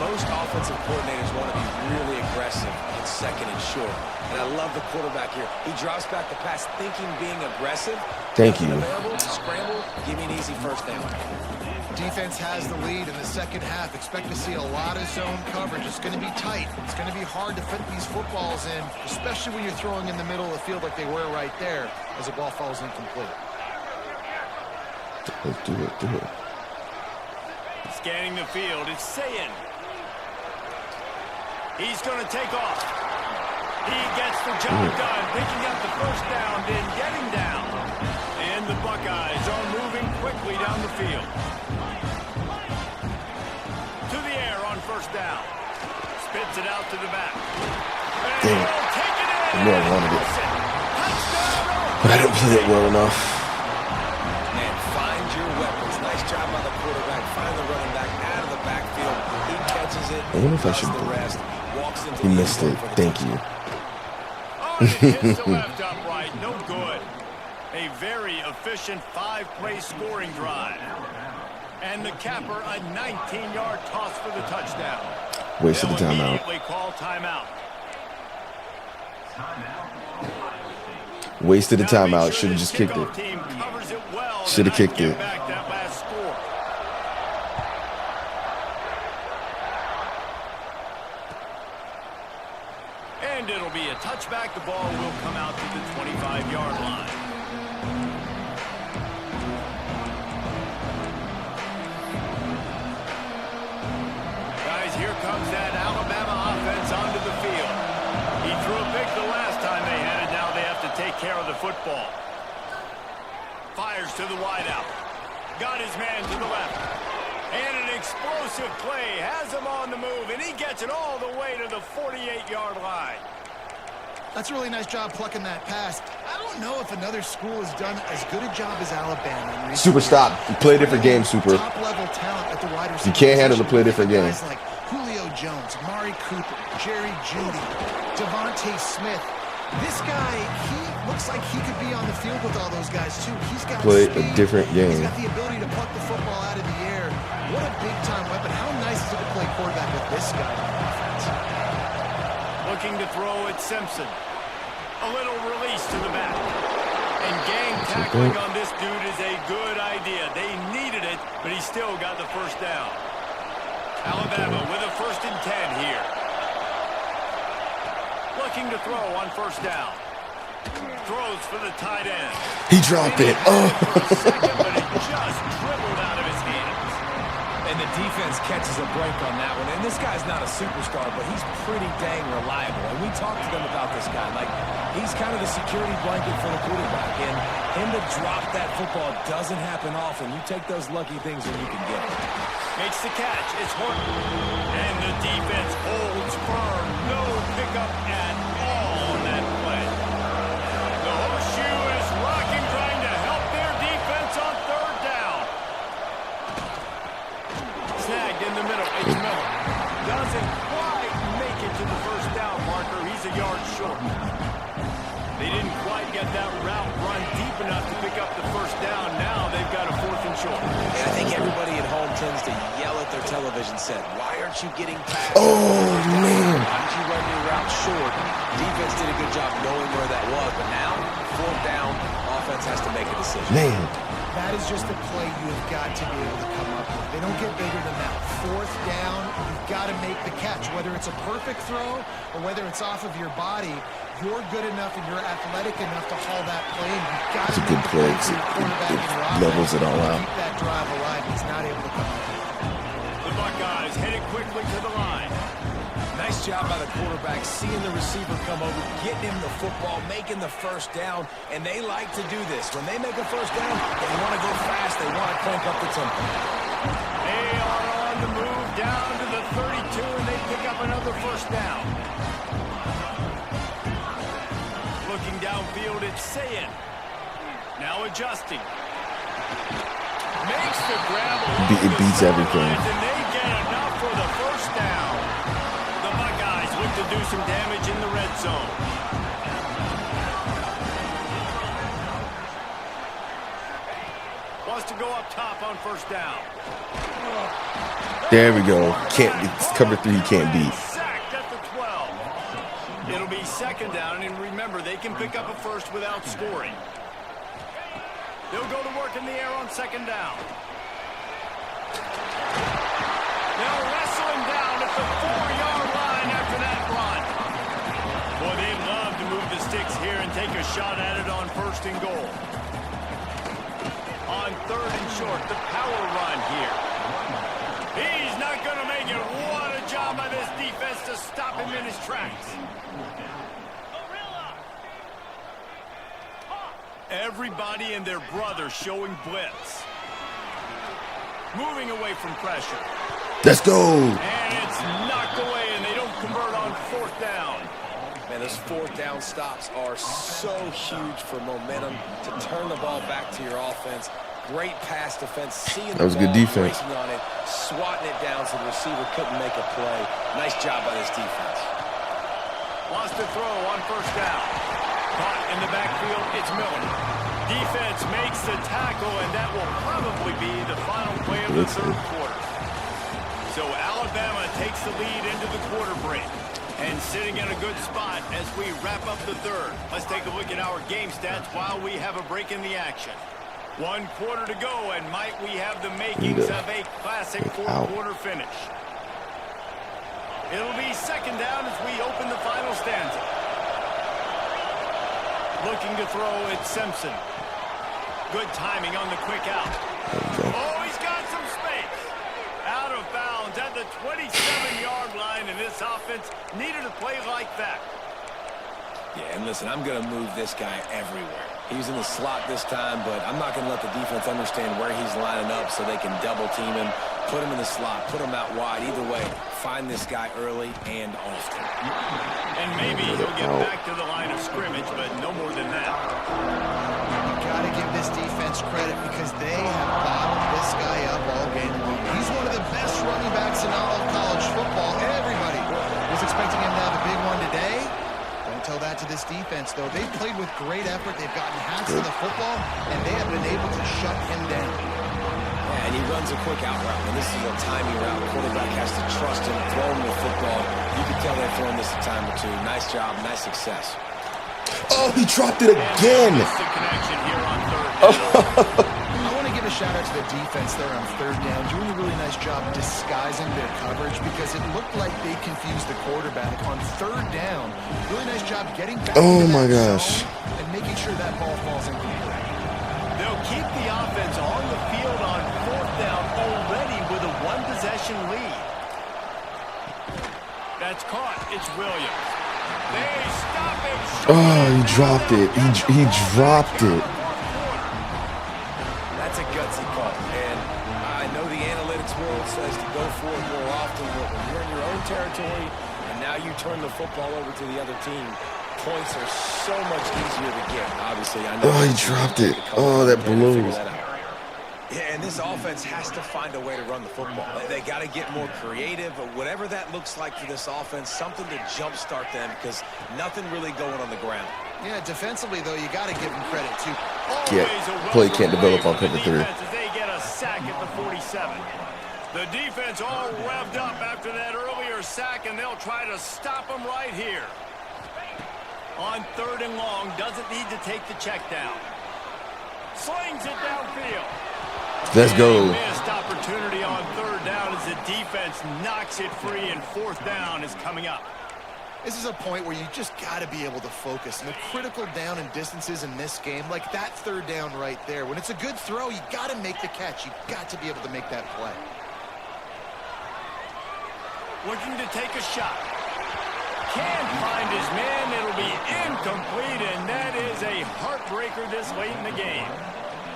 Most offensive coordinators want to be really aggressive in second and short. And I love the quarterback here. He drops back the pass thinking being aggressive. Thank you. Available, scramble, give me an easy first down. Defense has the lead in the second half. Expect to see a lot of zone coverage. It's going to be tight. It's going to be hard to fit these footballs in, especially when you're throwing in the middle of the field like they were right there as the ball falls incomplete. Let's do it. Scanning the field, it's Sayin. He's going to take off. He gets the job done, picking up the first down, then getting down. And the Buckeyes are moving quickly down the field. To the air on first down. Spits it out to the back. And Damn. he'll take it in. I knew I wanted it. Touchdown! But I didn't play it well enough. And find your weapons. Nice job by the quarterback. Find the running wonder if I should the rest, walks into He the missed end it. zone for the Thank touchdown. you. Oh, and it hits the left upright. No good. A very efficient 5-play scoring drive. And the capper, a 19-yard toss for the touchdown. Wasted the They'll timeout. immediately call timeout. Wasted the Now make timeout. sure Should have this just kicked kickoff it. team covers it well to Should have not kicked give it. back that last score. And it'll be a touchback. The ball will come out to the 25-yard line. Guys, here comes that Alabama offense onto the field. He threw a pick the last time they had it. Now they have to take care of the football. Fires to the wideout. Got his man to the left. And an explosive play. Has him on the move, and he gets it all the way to the 48-yard line. That's a really nice job plucking that pass. I don't know if another school has done as good a job as Alabama. In recent Super, years. stop. Play a different game, Super. Top-level talent at the wide receiver You can't handle the position. play a different game. Guys like Julio Jones, Mari Cooper, Jerry Jeudy, Devontae Smith. This guy, he looks like he could be on the field with all those guys too. He's got Play a speed. different game. He's got the ability to pluck the football out of the air. What a big-time weapon. How nice is it to play quarterback with this guy on offense? Looking to throw at Simpson. A little release to the back. And gang tackling on this dude is a good idea. They needed it, but he still got the first down. Alabama with a 1st and 10 here. Looking to throw on 1st down. Throws for the tight end. He dropped it. Oh. Second, but it just dribbled out of his hands. And the defense catches a break on that one. And this guy's not a superstar, but he's pretty dang reliable. And we talked to them about this guy. Like, he's kind of the security blanket for the quarterback. And him to drop that football doesn't happen often. You take those lucky things when you can get it. Makes the catch. It's Horton. And the defense holds firm. No pickup at all on that play. The horseshoe is rocking, trying to help their defense on 3rd down. Snagged in the middle. It's Miller. Doesn't quite make it to the 1st down marker. He's a yard short. They didn't quite get that route run deep enough to pick up the 1st down. Now they've got a 4th and short. And I think everybody at home tends to yell at their television set, why aren't you getting past? Oh, man. Why did you run your route short? Defense did a good job knowing where that was, but now, 4th down, offense has to make a decision. Man. That is just a play you have got to be able to come up with. They don't get bigger than that. 4th down, you've got to make the catch. Whether it's a perfect throw or whether it's off of your body, you're good enough and you're athletic enough to haul that play, and you've got It's to a good make the play. for your quarterback and your It levels offense it all to out. keep that drive alive. He's not able to come up with it. The Buckeyes headed quickly to the line. Nice job by the quarterback, seeing the receiver come over, getting him the football, making the 1st down, and they like to do this. When they make a 1st down, they want to go fast. They want to crank up the tempo. They are on the move down to the 32, and they pick up another 1st down. Looking downfield, it's Sayin. Now adjusting. Makes the grab along It beats the everything. sidelines, and they get enough for the 1st down. The Buckeyes look to do some damage in the red zone. Wants to go up top on 1st down. There we go. It's cover 3 he can't beat. Sacked at the 12. It'll be 2nd down, and remember, they can pick up a 1st without scoring. They'll go to work in the air on 2nd down. They'll wrestle him down at the 4-yard line after that run. Boy, they'd love to move the sticks here and take a shot at it on 1st and goal. On 3rd and short, the power run here. He's not going to make it. What a job by this defense to stop him in his tracks. Everybody and their brother showing blitz. Moving away from pressure. Let's go. And it's knocked away, and they don't convert on 4th down. Man, those 4th down stops are so huge for momentum to turn the ball back to your offense. Great pass defense. Seeing That was good defense. racing on it, swatting it down so the receiver couldn't make a play. Nice job by this defense. Wants to throw on first down. Caught in the backfield, it's Miller. Defense makes the tackle, and that will probably be the final play of the third quarter. So Alabama takes the lead into the quarter break. And sitting in a good spot as we wrap up the third. Let's take a look at our game stats while we have a break in the action. 1 quarter to go, and might we have the makings of a classic fourth quarter finish. It'll be second down as we open the final stanza. Looking to throw, it's Simpson. Good timing on the quick out. Oh, he's got some space. Out of bounds at the 27-yard line, and this offense needed a play like that. Yeah, and listen, I'm going to move this guy everywhere. He's in the slot this time, but I'm not going to let the defense understand where he's lining up so they can double team him, put him in the slot, put him out wide. Either way, find this guy early and often. And maybe he'll get back to the line of scrimmage, but no more than that. You got to give this defense credit because they have bottled this guy up all game long. He's one of the best running backs in all of college football. Everybody was expecting him to have a big one today. Don't tell that to this defense, though. They've played with great effort. They've gotten halves of the football, and they have been able to shut him down. Yeah, and he runs a quick out route, and this is a timing route. The quarterback has to trust him, throw him the football. You can tell they've thrown this a time or two. Nice job, nice success. Oh, he dropped it again. Connection here on third down. I want to give a shout out to the defense there on third down, doing a really nice job disguising their coverage because it looked like they confused the quarterback on third down. Really nice job getting back Oh into my that gosh. zone and making sure that ball falls incomplete. They'll keep the offense on the field on fourth down already with a one-possession lead. That's caught. It's Williams. They stop it. Oh, he dropped it. He dropped it. That's a gutsy call, and I know the analytics world says to go for it more often, but when you're in your own territory and now you turn the football over to the other team, points are so much easier to get. Obviously, I know. Oh, he dropped it. Oh, that blows. Yeah, and this offense has to find a way to run the football. They got to get more creative, but whatever that looks like for this offense, something to jumpstart them because nothing really going on the ground. Yeah, defensively, though, you got to give them credit, too. Yeah, play can't develop on cover 3. They get a sack at the 47. The defense all revved up after that earlier sack, and they'll try to stop them right here. On third and long, doesn't need to take the check down. Slings it downfield. Let's go. Missed opportunity on third down as the defense knocks it free, and fourth down is coming up. This is a point where you just got to be able to focus. And the critical down and distances in this game, like that third down right there, when it's a good throw, you got to make the catch. You got to be able to make that play. Looking to take a shot. Can't find his man. It'll be incomplete, and that is a heartbreaker this late in the game.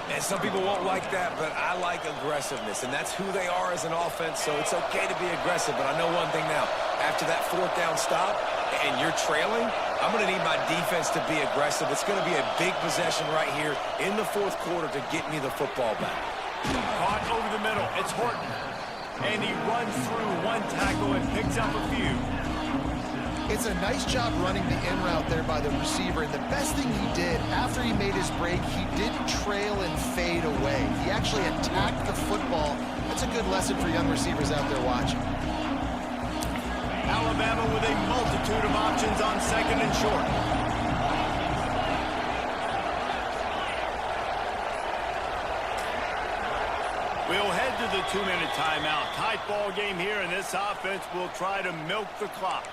And some people won't like that, but I like aggressiveness, and that's who they are as an offense, so it's okay to be aggressive. But I know one thing now. After that fourth down stop and you're trailing, I'm going to need my defense to be aggressive. It's going to be a big possession right here in the fourth quarter to get me the football back. Caught over the middle. It's Horton. And he runs through one tackle and picks up a few. It's a nice job running the in route there by the receiver, and the best thing he did after he made his break, he didn't trail and fade away. He actually attacked the football. That's a good lesson for young receivers out there watching. Alabama with a multitude of options on second and short. We'll head to the 2-minute timeout. Tight ball game here, and this offense will try to milk the clock.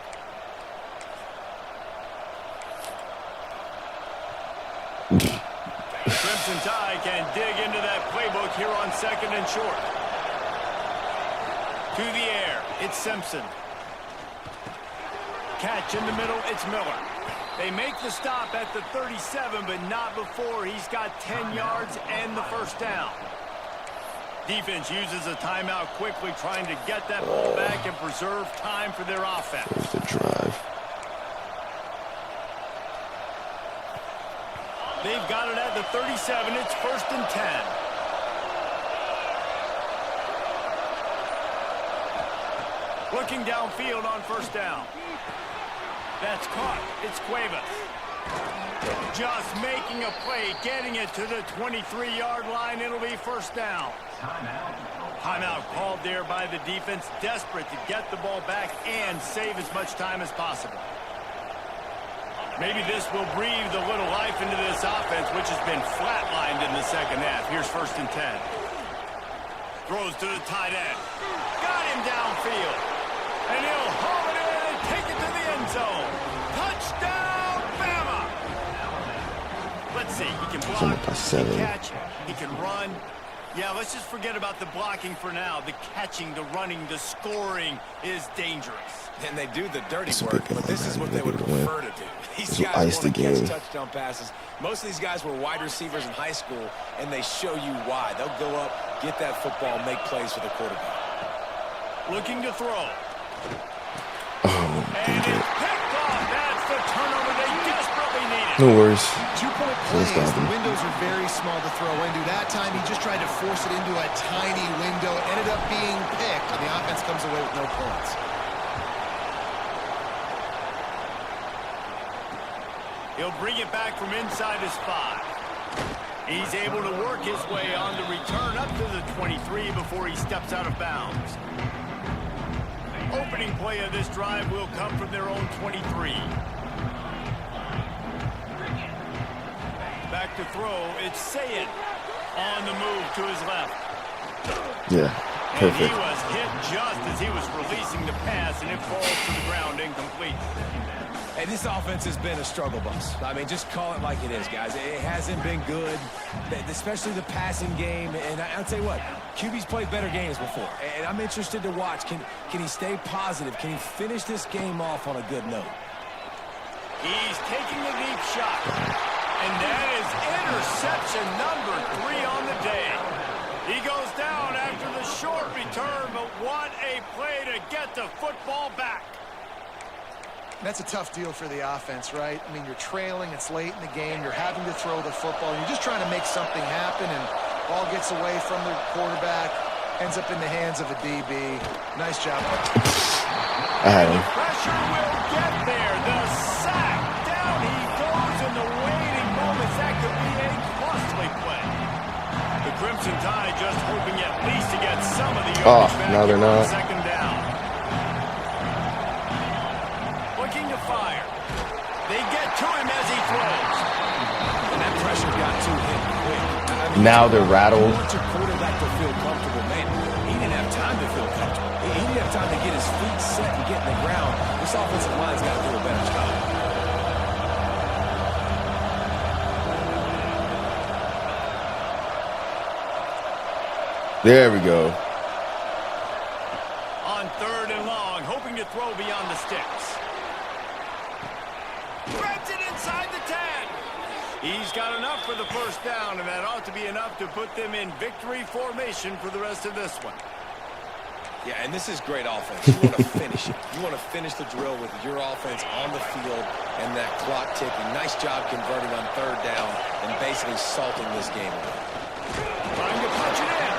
Crimson Tide can dig into that playbook here on second and short. To the air, it's Simpson. Catch in the middle, it's Miller. They make the stop at the 37, but not before he's got 10 yards and the first down. Defense uses a timeout quickly, trying to get that ball back and preserve time for their offense. There's the drive. They've got it at the 37. It's first and 10. Looking downfield on first down. That's caught. It's Cuevas. Just making a play, getting it to the 23-yard line. It'll be first down. Timeout called there by the defense, desperate to get the ball back and save as much time as possible. Maybe this will breathe a little life into this offense, which has been flatlined in the second half. Here's 1st and 10. Throws to the tight end. Got him downfield. And he'll haul it in and take it to the end zone. Touchdown, Bama! Let's see. He can block, he can catch, he can run. Yeah, let's just forget about the blocking for now. The catching, the running, the scoring is dangerous. And they do the dirty work, but this is what they would prefer to do. These guys want to catch touchdown passes. Most of these guys were wide receivers in high school, and they show you why. They'll go up, get that football, make plays for the quarterback. Looking to throw. Oh, and it's picked off. That's the turnover they desperately needed. no worries. 2-point plays, the windows are very small to throw into. That time, he just tried to force it into a tiny window. It ended up being picked, and the offense comes away with no points. He'll bring it back from inside his 5. He's able to work his way on the return up to the 23 before he steps out of bounds. Opening play of this drive will come from their own 23. Back to throw, it's Sayed on the move to his left. Yeah, perfect. And he was hit just as he was releasing the pass, and it falls to the ground incomplete. Hey, this offense has been a struggle bus. I mean, just call it like it is, guys. It hasn't been good, especially the passing game. And I'll tell you what, QB's played better games before. And I'm interested to watch. Can he stay positive? Can he finish this game off on a good note? He's taking the deep shot. And that is interception number 3 on the day. He goes down after the short return, but what a play to get the football back. That's a tough deal for the offense, right? I mean, you're trailing, it's late in the game, you're having to throw the football, you're just trying to make something happen, and ball gets away from the quarterback, ends up in the hands of a DB. Nice job. I had him. The pressure will get there. The sack. Down he goes in the waiting moments. That could be a costly play. The Crimson Tide just hoping at least to get some of the yardage back. No, they're not. Second down. Looking to fire. They get to him as he throws. And that pressure got to him quick. I mean, Now they're rattled. You want your quarterback to feel comfortable, man. He didn't have time to feel comfortable. He didn't have time to get his feet set and get in the ground. This offensive line's got to do a better job. There we go. On 3rd and long, hoping to throw beyond the sticks. Threads it inside the 10. He's got enough for the first down, and that ought to be enough to put them in victory formation for the rest of this one. Yeah, and this is great offense. You want to finish it. You want to finish the drill with your offense on the field and that clock ticking. Nice job converting on 3rd down and basically salting this game away. Trying to punch it in.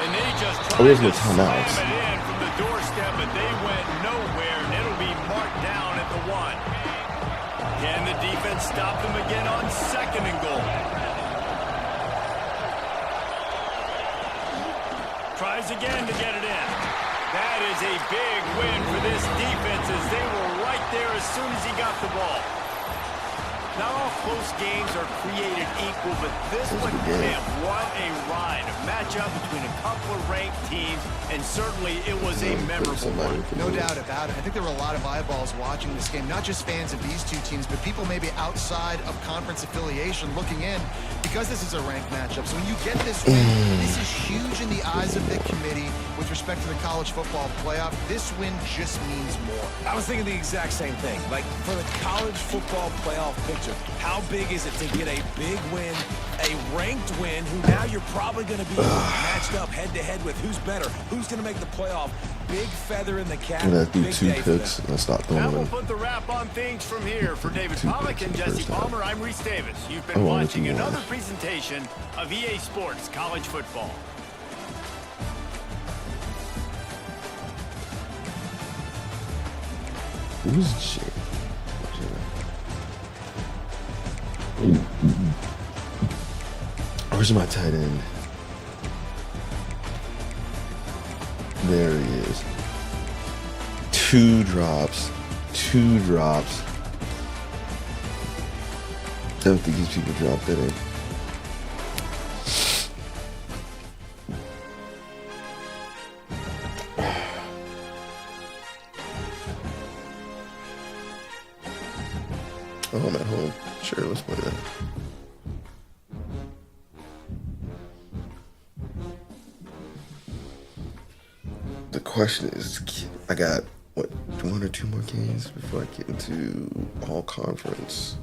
And they just there's tried no to slam timeouts. it in from the doorstep, but they went nowhere, and it'll be marked down at the 1. Can the defense stop them again on 2nd and goal? Tries again to get it in. That is a big win for this defense as they were right there as soon as he got the ball. Not all close games are created equal, but this one, man, what a ride. A matchup between a couple of ranked teams, and certainly it was a memorable one. No doubt about it. I think there were a lot of eyeballs watching this game, not just fans of these two teams, but people maybe outside of conference affiliation looking in because this is a ranked matchup. So when you get this win, this is huge in the eyes of the committee with respect to the college football playoff. This win just means more. I was thinking the exact same thing. Like, for the college football playoff picture, how big is it to get a big win, a ranked win, who now you're probably going to be matched up head-to-head with who's better, who's going to make the playoff. Big feather in the cap. Let's do 2 picks. Let's stop throwing Now we'll them. put the wrap on things from here. For David Pollack and Jesse Palmer, I'm Reese Davis. You've been I wanted watching to win. another presentation of EA Sports College Football. Who's Jay? Where's my tight end? There he is. 2 drops. 2 drops. I don't think these people dropped it in. Oh, I'm at home. Sure, let's play that. The question is, I got, what, 1 or 2 more games before I get into all conference.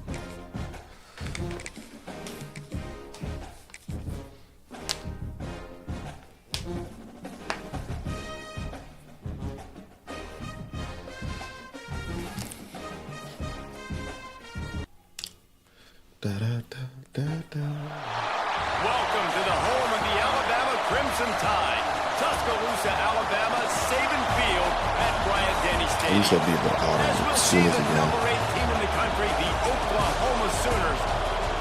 Welcome to the home of the Alabama Crimson Tide. Tuscaloosa, Alabama, Saban Field at Bryant-Denny At least I'll Stadium. be able to As auto we'll as see soon the as again. number 8 team in the country, the Oklahoma Sooners,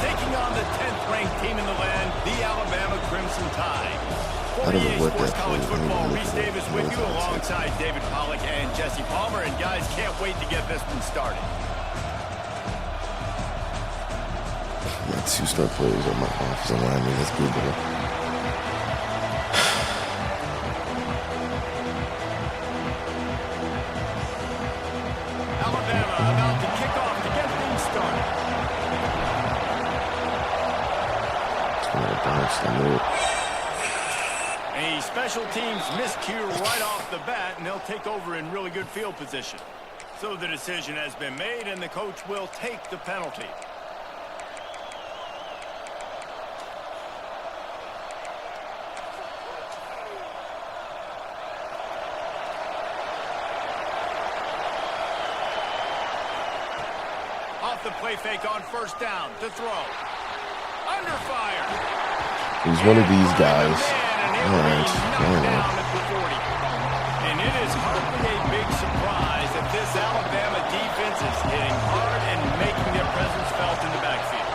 taking on the 10th-ranked team in the land, the Alabama Crimson Tide. I don't know what Sports that College plays. Football, I Reese don't know Davis what with it you is. alongside David Pollack and Jesse Palmer. And guys, can't wait to get this one started. My 2-star players on my offensive lineman. That's good, though. Alabama about to kick off to get things started. It's going to bounce. I know it. A special teams miscue right off the bat, and they'll take over in really good field position. So the decision has been made, and the coach will take the penalty. Off the play fake on first down to throw. Under fire. He's one of these guys. All right. And it is hardly a big surprise that this Alabama defense is hitting hard and making their presence felt in the backfield.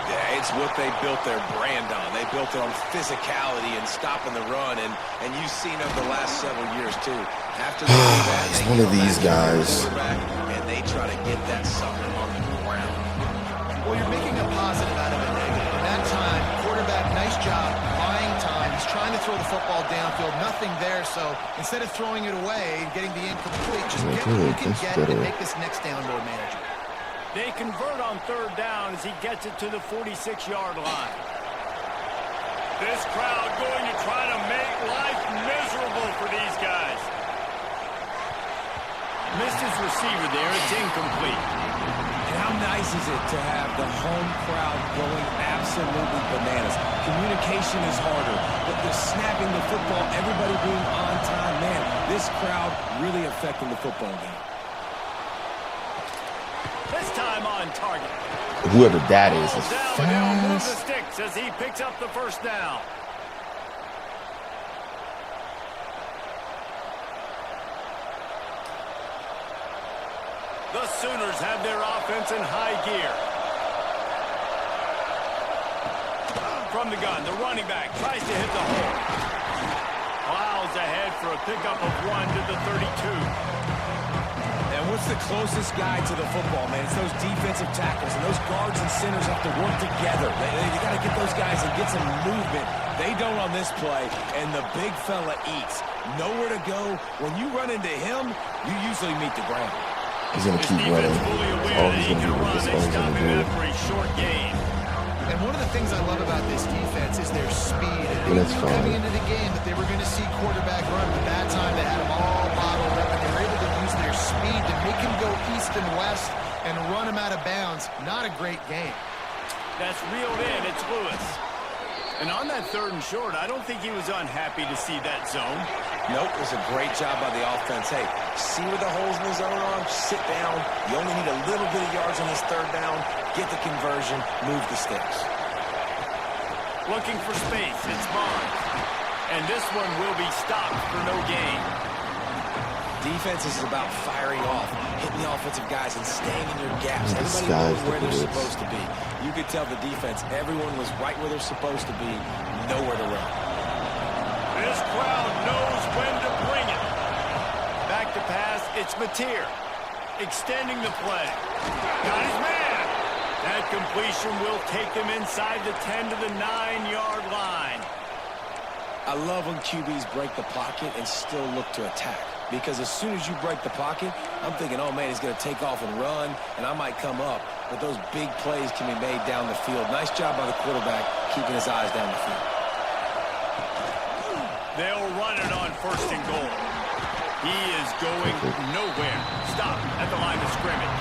Yeah, it's what they built their brand on. They built it on physicality and stopping the run, and you've seen over the last several years, too. After they do that, He's they one of come these back to the guys. quarterback, and they try to get that sucker on the ground. Well, you're making a positive out of a negative. In that time, quarterback, nice job, buying time. He's trying to throw the football downfield. Nothing there, so instead of throwing it away and getting the incomplete, just get what you can get and make this next down more manageable. They convert on third down as he gets it to the 46-yard line. This crowd going to try to make life miserable for these guys. Missed his receiver there. It's incomplete. And how nice is it to have the home crowd going absolutely bananas? Communication is harder, but the snapping the football, everybody being on time, man, this crowd really affecting the football game. This time on target. Whoever that is Down, they'll move the fast. sticks as he picks up the first down. The Sooners have their offense in high gear. From the gun, the running back tries to hit the hole. Plows ahead for a pickup of 1 to the 32. And what's the closest guy to the football, man? It's those defensive tackles, and those guards and centers have to work together. You got to get those guys and get some movement. They don't on this play, and the big fella eats. Nowhere to go. When you run into him, you usually meet the ground. He's going to His keep defense running. fully That's aware all that he's he going to can do. run. That's They all he's stop going him to do. after a short gain. And one of the things I love about this defense is their speed. And Yeah, that's they knew coming fine. into the game that they were going to see quarterback run, but that time they had them all bottled up, and they were able to use their speed to make him go east and west and run him out of bounds. Not a great game. That's reeled in. It's Lewis. And on that third and short, I don't think he was unhappy to see that zone. Nope, it was a great job by the offense. Hey, see where the holes in the zone are? Sit down. You only need a little bit of yards on this third down. Get the conversion. Move the sticks. Looking for space. It's Bond. And this one will be stopped for no gain. defense is about firing off, hitting the offensive guys, and staying in your gaps. Everybody Disguise knows where the they're blitz. supposed to be. You could tell the defense, everyone was right where they're supposed to be, nowhere to run. This crowd knows when to bring it. Back to pass, it's Mateer. Extending the play. Got his man. That completion will take them inside the 10 to the 9-yard line. I love when QBs break the pocket and still look to attack. Because as soon as you break the pocket, I'm thinking, oh, man, he's going to take off and run, and I might come up. But those big plays can be made down the field. Nice job by the quarterback keeping his eyes down the field. They'll run it on 1st and goal. He is going nowhere. Stop at the line of scrimmage.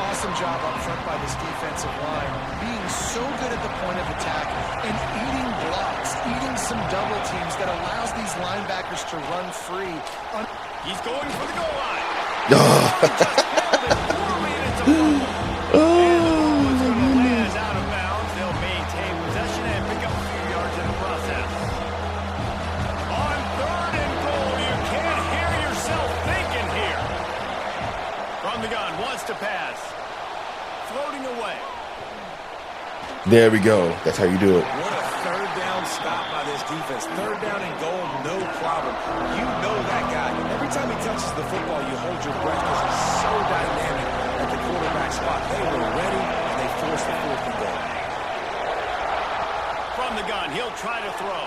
Awesome job up front by this defensive line, being so good at the point of attack and eating blocks, eating some double teams that allows these linebackers to run free. He's going for the goal line. Out of bounds. They'll maintain possession and pick up a few yards in the process. On 3rd and goal, you can't hear yourself thinking here. From the gun, wants to pass. Floating away. There we go. That's how you do it. What a 3rd down stop by this defense. 3rd down and goal, no problem. You know that guy. Every time he touches the football, you hold your breath because he's so dynamic at the quarterback spot. They were ready, and they forced the 4th and goal. From the gun, he'll try to throw.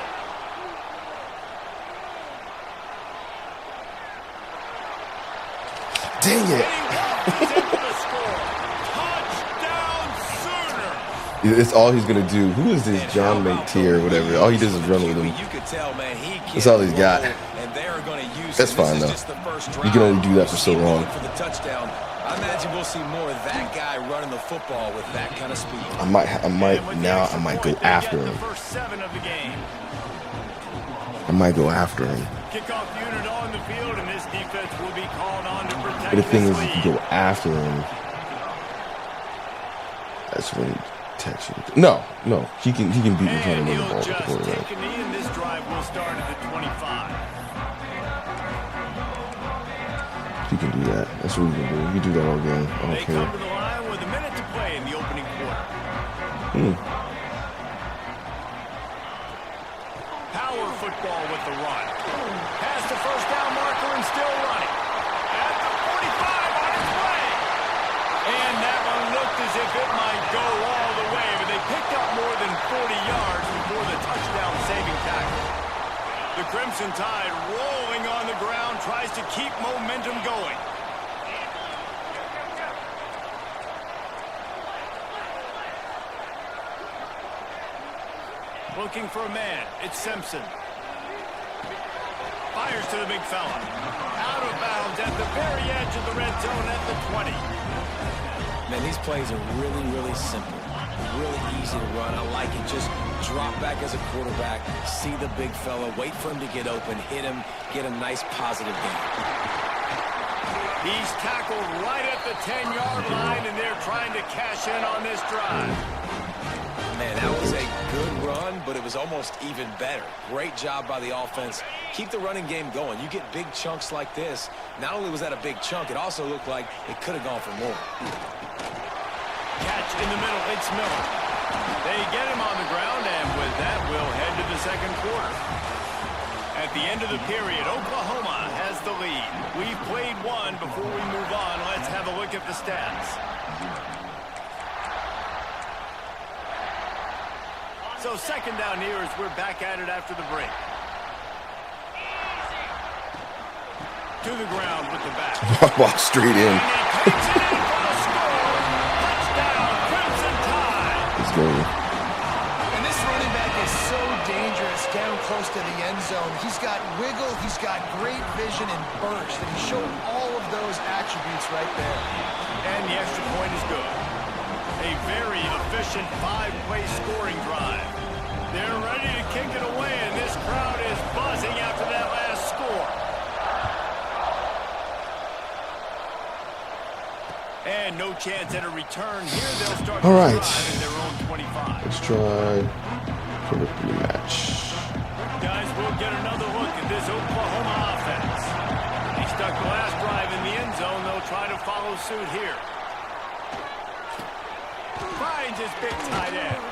Dang it. Touchdown Sooner. It's all he's going to do. Who is this John Mateer or whatever? All he does is run with him. You could tell, man, That's all he's got. And they're going to use That's him. fine, This is though. just the first You can only do that for so drive. long. For the touchdown. I imagine we'll see more of that guy running the football with that kind of speed. I might go after him. First 7 of the game. I might go after him. Kickoff unit on the field, and this defense will be called on to protect But the thing this is, if lead. you go after him, that's when he attacks you. No, he can beat you trying to run And the he'll ball with the just quarterback. take a knee, and this drive will start at the 25. He can do that. That's what he can do. He can do that all game. I don't They care. come to the line with a minute to play in the opening quarter. Power football with the run. Past the first down marker and still running. At the 45 on its way. And that one looked as if it might go all the way, but they picked up more than 40 yards before the touchdown-saving tackle. The Crimson Tide rolling on the ground, tries to keep momentum going. Looking for a man. It's Simpson. Fires to the big fella. Out of bounds at the very edge of the red zone at the 20. Man, these plays are really, really simple. Really easy to run. I like it. Just drop back as a quarterback, see the big fella, wait for him to get open, hit him, get a nice positive gain. He's tackled right at the 10-yard line, and they're trying to cash in on this drive. Man, that was a good run, but it was almost even better. Great job by the offense. Keep the running game going. You get big chunks like this. Not only was that a big chunk, it also looked like it could have gone for more. Catch in the middle. It's Miller. They get him on the ground, and with that, we'll head to the second quarter. At the end of the period, Oklahoma has the lead. We've played one. Before we move on, let's have a look at the stats. So second down here as we're back at it after the break. To the ground with the back. Walk straight in. And he takes it in for the score. Touchdown, Crimson Tide. Let's go. And this running back is so dangerous down close to the end zone. He's got wiggle, he's got great vision and burst, and he showed all of those attributes right there. And the extra point is good. A very efficient 5-play scoring drive. They're ready to kick it away, and this crowd is buzzing after that last score. And no chance at a return here. They'll start All the right. drive in their own 25. Let's try for the rematch. Guys, we'll get another look at this Oklahoma offense. will try to follow suit here. Finds his big tight end.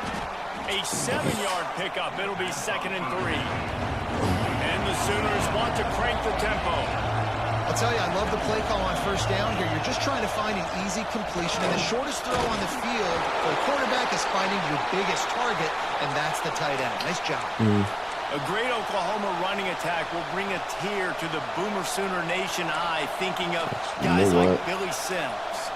A 7-yard pickup. It'll be 2nd and 3. And the Sooners want to crank the tempo. I'll tell you, I love the play call on first down here. You're just trying to find an easy completion, and the shortest throw on the field for the quarterback is finding your biggest target, and that's the tight end. Nice job. A great Oklahoma running attack will bring a tear to the Boomer Sooner Nation eye, thinking of guys like Billy Sims.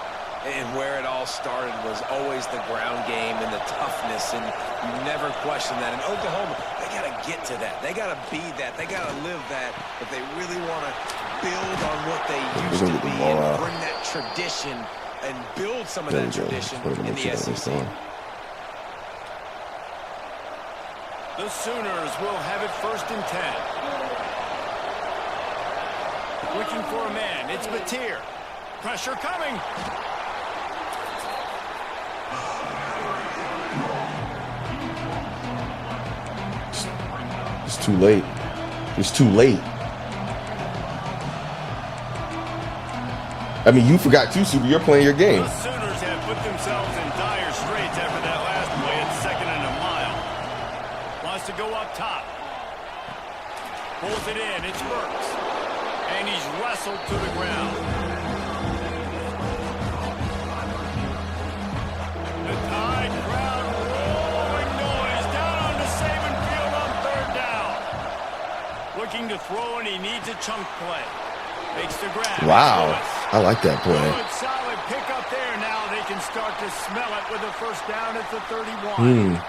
And where it all started was always the ground game and the toughness, and you never question that. In Oklahoma, they got to get to that. They got to be that. They got to live that if they really want to build on what they used to be and bring that tradition and build some of that tradition in the SEC. The Sooners will have it 1st and 10. Looking for a man. It's Batir. Pressure coming. It's too late. It's too late. I mean, you forgot too, Super. You're playing your game. The Sooners have put themselves in dire straits after that last play at 2nd and a mile. Wants to go up top. Pulls it in. It's Burks. And he's wrestled to the ground. The Tide crowd roaring noise down on the Saban field on 3rd down. Looking to throw, and he needs a chunk play. Makes the grab. Wow. I like that play. Good, solid pick up there. Now they can start to smell it with a 1st down at the 31.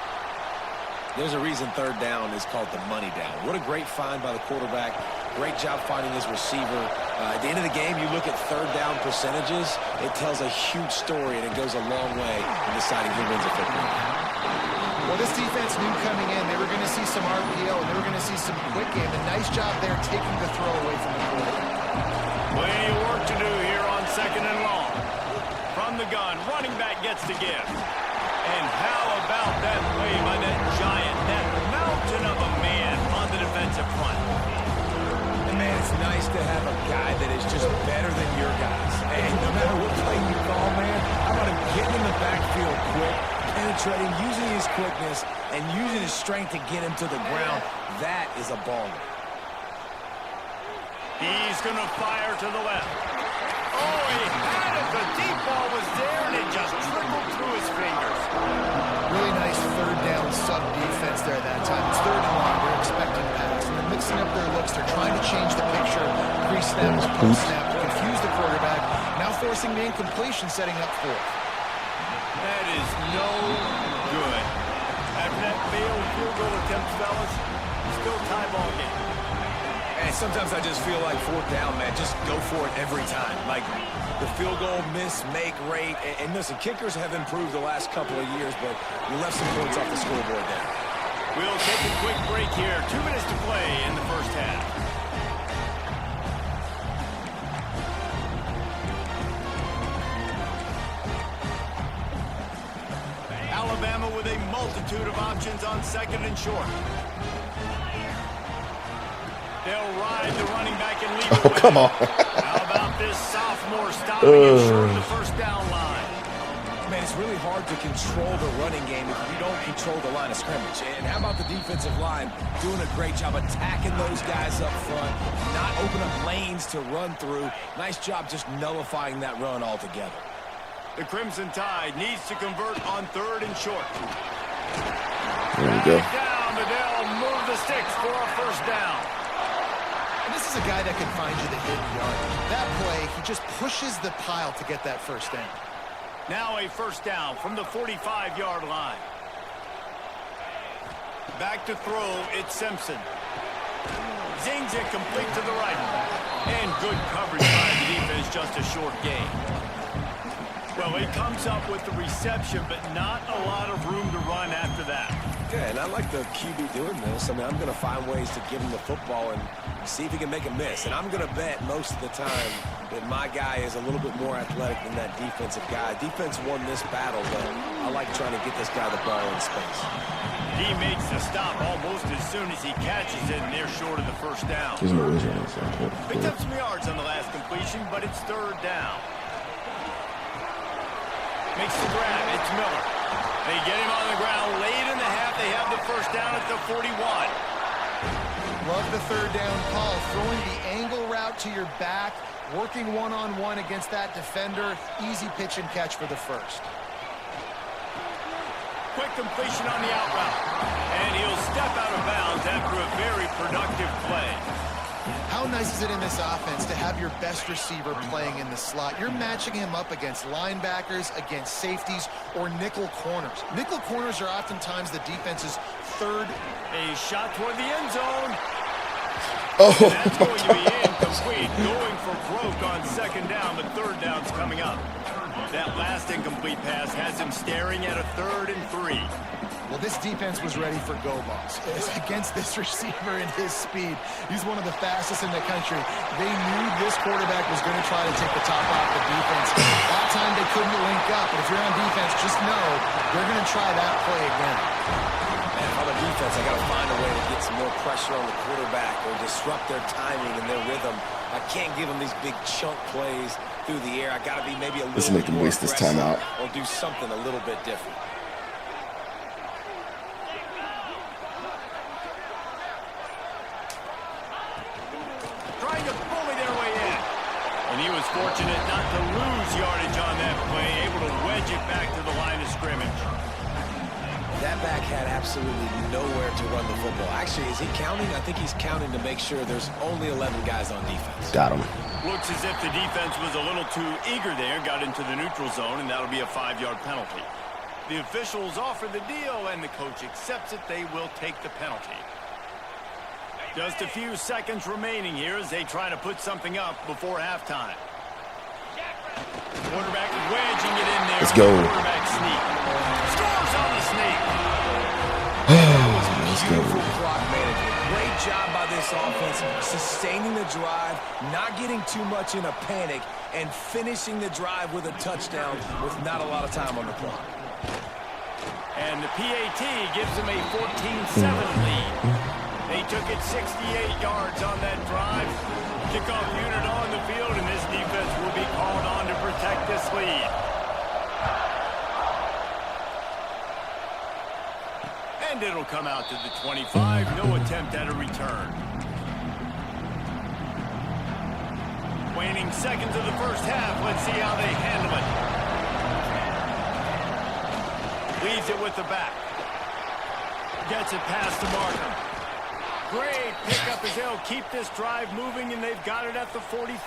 There's a reason 3rd down is called the money down. What a great find by the quarterback. Great job finding his receiver. At the end of the game, you look at 3rd down percentages. It tells a huge story, and it goes a long way in deciding who wins a football game. Well, this defense knew coming in they were going to see some RPO, and they were going to see some quick game. A nice job there taking the throw away from the quarterback. Plenty of work to do here on 2nd and long. From the gun, running back gets the gift. And how about that play by that giant, that mountain of a man on the defensive front? And man, it's nice to have a guy that is just better than your guys. And no matter what play you call, man, how about him getting in the backfield quick, penetrating, using his quickness, and using his strength to get him to the ground. That is a baller. He's going to fire to the left. Oh, he had it. The deep ball was there, and it just trickled through his fingers. Really nice 3rd down sub defense there that time. It's 3rd and long. They're expecting pass. And they're mixing up their looks. They're trying to change the picture. Pre-snap to post-snap to confuse the quarterback. Now forcing the incompletion, setting up 4th. That is no good. After that failed field goal attempt, fellas, still tie ball game. And sometimes I just feel like 4th down, man, just go for it every time. Like the field goal miss, make rate. And listen, kickers have improved the last couple of years, but you left some points off the scoreboard there. We'll take a quick break here. 2 minutes to play in the 1st half. Alabama with a multitude of options on 2nd and short. They'll ride the running back and leave it with come on. How about this sophomore stopping him short of the 1st down line? Man, it's really hard to control the running game if you don't control the line of scrimmage. And how about the defensive line doing a great job attacking those guys up front, not opening up lanes to run through. Nice job just nullifying that run altogether. The Crimson Tide needs to convert on 3rd and short. There we go. Down, but they'll move the sticks for a 1st down. And this is a guy that can find you the hidden yardage. That play, he just pushes the pile to get that 1st down. Now a 1st down from the 45-yard line. Back to throw, it's Simpson. Zings it complete to the right. And good coverage by the defense, just a short gain. Well, he comes up with the reception, but not a lot of room to run after that. Yeah, and I like the QB doing this. I mean, I'm going to find ways to give him the football and see if he can make a miss. And I'm going to bet most of the time that my guy is a little bit more athletic than that defensive guy. Defense won this battle, but I like trying to get this guy the ball in space. He makes the stop almost as soon as he catches it, and they're short of the 1st down. There's no reason on this side. Picked up some yards on the last completion, but it's 3rd down. Makes the grab. It's Miller. They get him on the ground late in the half. They have the first down at the 41. Love the third down call. Throwing the angle route to your back, working one-on-one against that defender. Easy pitch and catch for the first. Quick completion on the out route. And he'll step out of bounds after a very productive play. How nice is it in this offense to have your best receiver playing in the slot? You're matching him up against linebackers, against safeties, or nickel corners. Nickel corners are oftentimes the defense's third. A shot toward the end zone. Oh, And that's going to be incomplete. Going for broke on second down, but third down's coming up. That last incomplete pass has him staring at a 3rd and 3. Well, this defense was ready for go balls. Against this receiver and his speed, he's one of the fastest in the country. They knew this quarterback was going to try to take the top off the defense. That time they couldn't link up, but if you're on defense, just know they're going to try that play again. Man, on the defense, I got to find a way to get some more pressure on the quarterback or disrupt their timing and their rhythm. I can't give them these big chunk plays through the air. I got to be maybe a little let's make him waste this time out. Or do something a little bit different. Trying to bully their way in. And he was fortunate not to lose yardage on that play, able to wedge it back to the line of scrimmage. That back had absolutely nowhere to run the football. Actually, is he counting? I think he's counting to make sure there's only 11 guys on defense. Got him. Looks as if the defense was a little too eager there, got into the neutral zone, and that'll be a 5-yard penalty. The officials offer the deal, and the coach accepts it. They will take the penalty. Just a few seconds remaining here as they try to put something up before halftime. Quarterback wedging it in there. Let's go. Quarterback sneak. Scores on the sneak. Let's go. Beautiful clock management. Great job by this offense, sustaining the drive, not getting too much in a panic, and finishing the drive with a touchdown with not a lot of time on the clock. And the PAT gives them a 14-7 lead. They took it 68 yards on that drive. Kickoff unit on the field, and this defense will be called on to protect this lead. And it'll come out to the 25. No attempt at a return. Waning seconds of the first half. Let's see how they handle it. Leaves it with the back. Gets it past the marker. Great pickup as they'll keep this drive moving, and they've got it at the 45.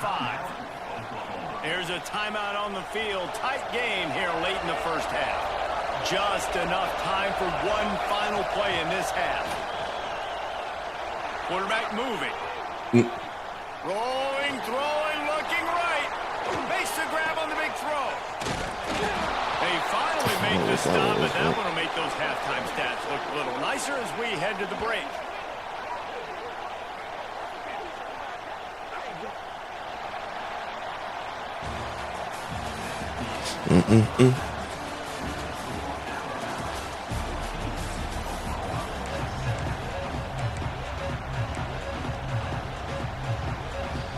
There's a timeout on the field. Tight game here late in the first half. Just enough time for one final play in this half. Quarterback moving. Rolling, throwing, looking right. Makes the grab on the big throw. They finally make the stop, but that one will make those halftime stats look a little nicer as we head to the break.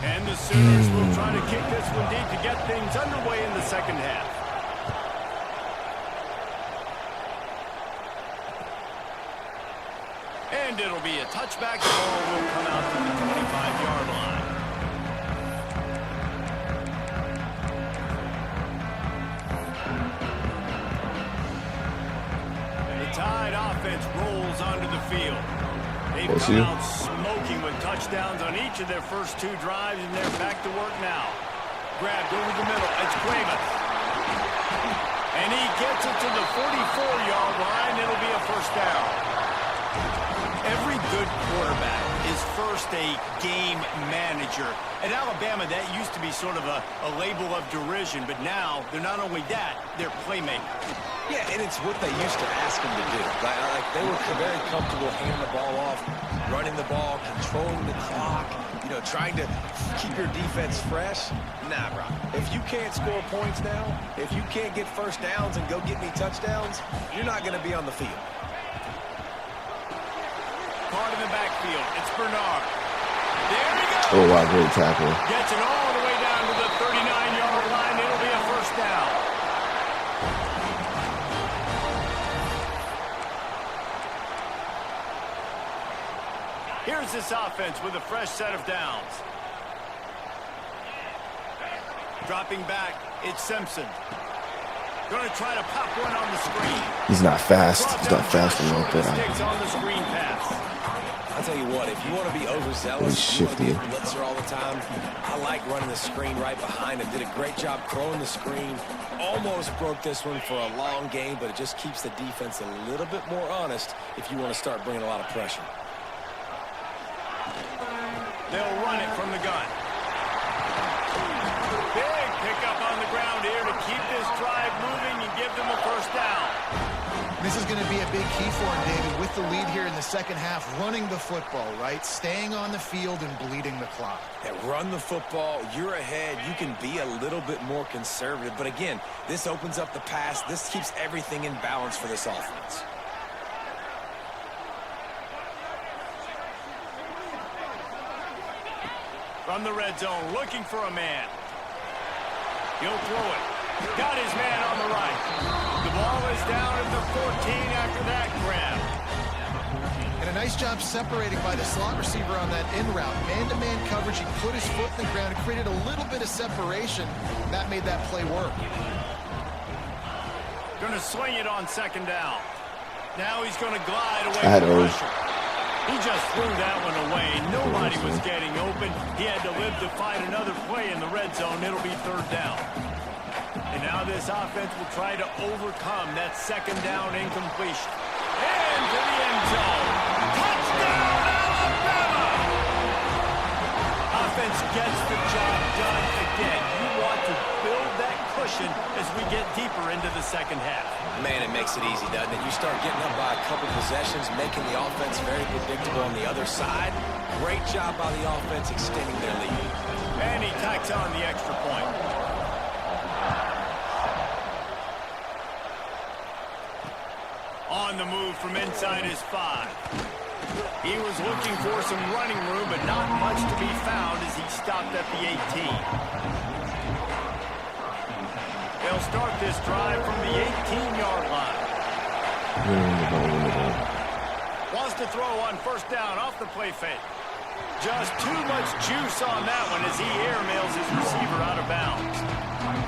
And the Sooners will try to kick this one deep to get things underway in the second half. And it'll be a touchback. The ball will come out to the 25-yard line. Tide offense rolls onto the field. They've come out smoking with touchdowns on each of their first 2 drives, and they're back to work now. Grabbed over the middle. It's Craven. And he gets it to the 44-yard line. It'll be a first down. Every good quarterback is first a game manager. At Alabama, that used to be sort of a label of derision, but now they're not only that, they're playmakers. Yeah, and it's what they used to ask him to do. Like they were very comfortable handing the ball off, running the ball, controlling the clock, trying to keep your defense fresh. Nah, bro. If you can't score points now, if you can't get first downs and go get me touchdowns, you're not going to be on the field. Caught in the backfield. It's Bernard. There he goes. Oh, wow, great tackle. Gets it all the way down to the 39-yard line. It'll be a first down. Here's this offense with a fresh set of downs. Dropping back, it's Simpson. Going to try to pop one on the screen. He's not fast. He's not fast enough, but Sticks on the screen pass. I'll tell you what, if you want to be overzealous, you want to be a blitzer all the time, I like running the screen right behind him. Did a great job throwing the screen. Almost broke this one for a long game, but it just keeps the defense a little bit more honest if you want to start bringing a lot of pressure. They'll run it from the gun. Big pickup on the ground here to keep this drive moving and give them a first down. This is going to be a big key for him, David, with the lead here in the second half, running the football, right? Staying on the field and bleeding the clock. Yeah, run the football. You're ahead. You can be a little bit more conservative. But again, this opens up the pass. This keeps everything in balance for this offense. From the red zone, looking for a man. He'll throw it. Got his man on the right. The ball is down at the 14 after that grab. And a nice job separating by the slot receiver on that in route. Man-to-man coverage, he put his foot in the ground and created a little bit of separation. That made that play work. Going to swing it on second down. Now he's going to glide away I had from the urge. rusher. He just threw that one away. Nobody was getting open. He had to live to fight another play in the red zone. It'll be third down. And now this offense will try to overcome that second down incompletion. Into the end zone. Touchdown, Alabama! Offense gets the job done again. You want to build that cushion as we get deeper into the second half. Man, it makes it easy, doesn't it? You start getting up by a couple possessions, making the offense very predictable on the other side. Great job by the offense extending their lead. And he tacks on the extra point. On the move from inside his 5. He was looking for some running room, but not much to be found as he stopped at the 18. They'll start this drive from the 18-yard line. Wants to throw on first down off the play fake. Just too much juice on that one as he airmails his receiver out of bounds.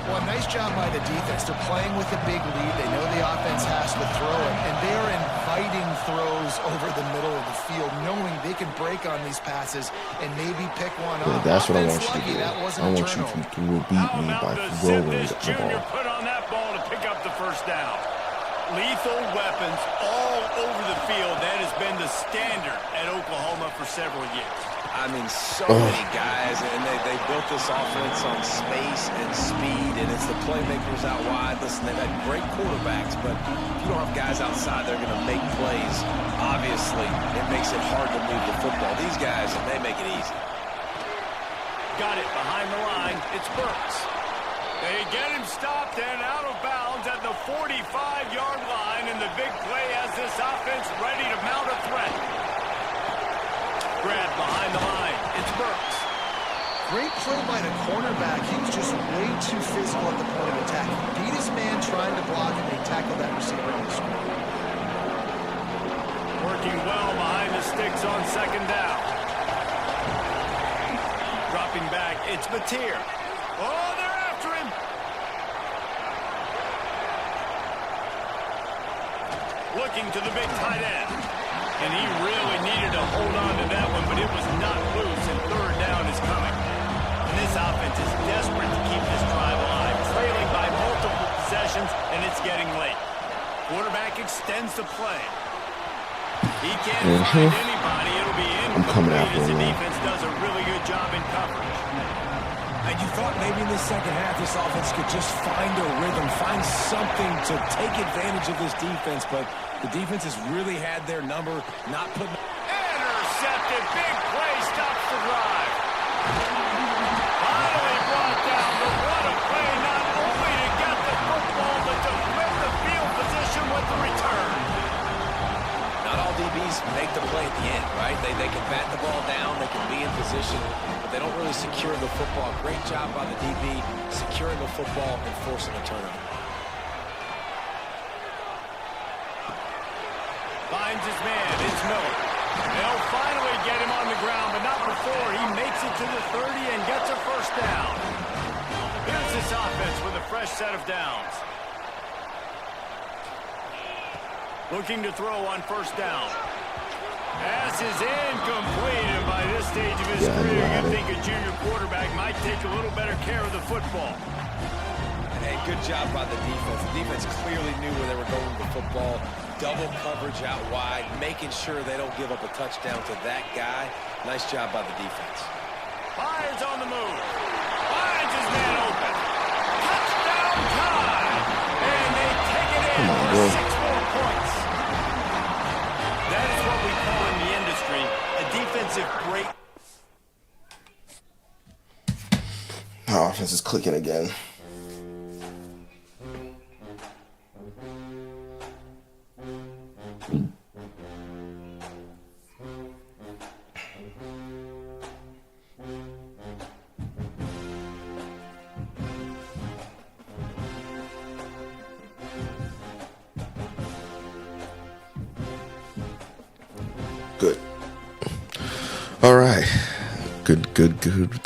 Well, nice job by the defense. They're playing with a big lead. They know the offense has to throw it, and they are inviting throws over the middle of the field, knowing they can break on these passes and maybe pick one off. That's what I want you to Lucky, do. that wasn't I a want you turnover. to beat me by throwing This the junior ball. put on that ball to pick up the first down. Lethal weapons all over the field. That has been the standard at Oklahoma for several years. I mean, so many guys, and they built this offense on space and speed, and it's the playmakers out wide. Listen, they've had great quarterbacks, but if you don't have guys outside, they're going to make plays. Obviously, it makes it hard to move the football. These guys, they make it easy. Got it behind the line. It's Burks. They get him stopped and out of bounds at the 45-yard line, and the big play has this offense ready to mount a threat. Grab behind the line. It's Burks. Great play by the cornerback. He was just way too physical at the point of attack. He beat his man trying to block, and they tackled that receiver on the screen. Working well behind the sticks on second down. Dropping back, it's Batir. Oh, they're after him. Looking to the big tight end. And he really needed to hold on to that one, but it was not loose, and third down is coming. And this offense is desperate to keep this drive alive, trailing by multiple possessions, and it's getting late. Quarterback extends the play. He can't find anybody. It'll be incomplete as the defense does a really good job in coverage. And you thought maybe in the second half this offense could just find a rhythm, find something to take advantage of this defense, but the defense has really had their number, not putting... Intercepted. Big play. Stops the drive. Finally brought down, but what a play, not only to get the football, but to flip the field position with the return. Not all DBs make the play at the end, right? They can bat the ball down, they can be in position, but they don't really secure the football. Great job by the DB securing the football and forcing a turnover. Finds his man. It's Miller. They'll finally get him on the ground, but not before he makes it to the 30 and gets a first down. Here's this offense with a fresh set of downs. Looking to throw on first down. Pass is incomplete, and by this stage of his career, you'd think a junior quarterback might take a little better care of the football. Hey, good job by the defense. The defense clearly knew where they were going with the football. Double coverage out wide, making sure they don't give up a touchdown to that guy. Nice job by the defense. Fires on the move. Finds his man open. Touchdown time! And they take it in for 6 more points. That is what we call in the industry a defensive break. My offense is clicking again. Good. All right. Good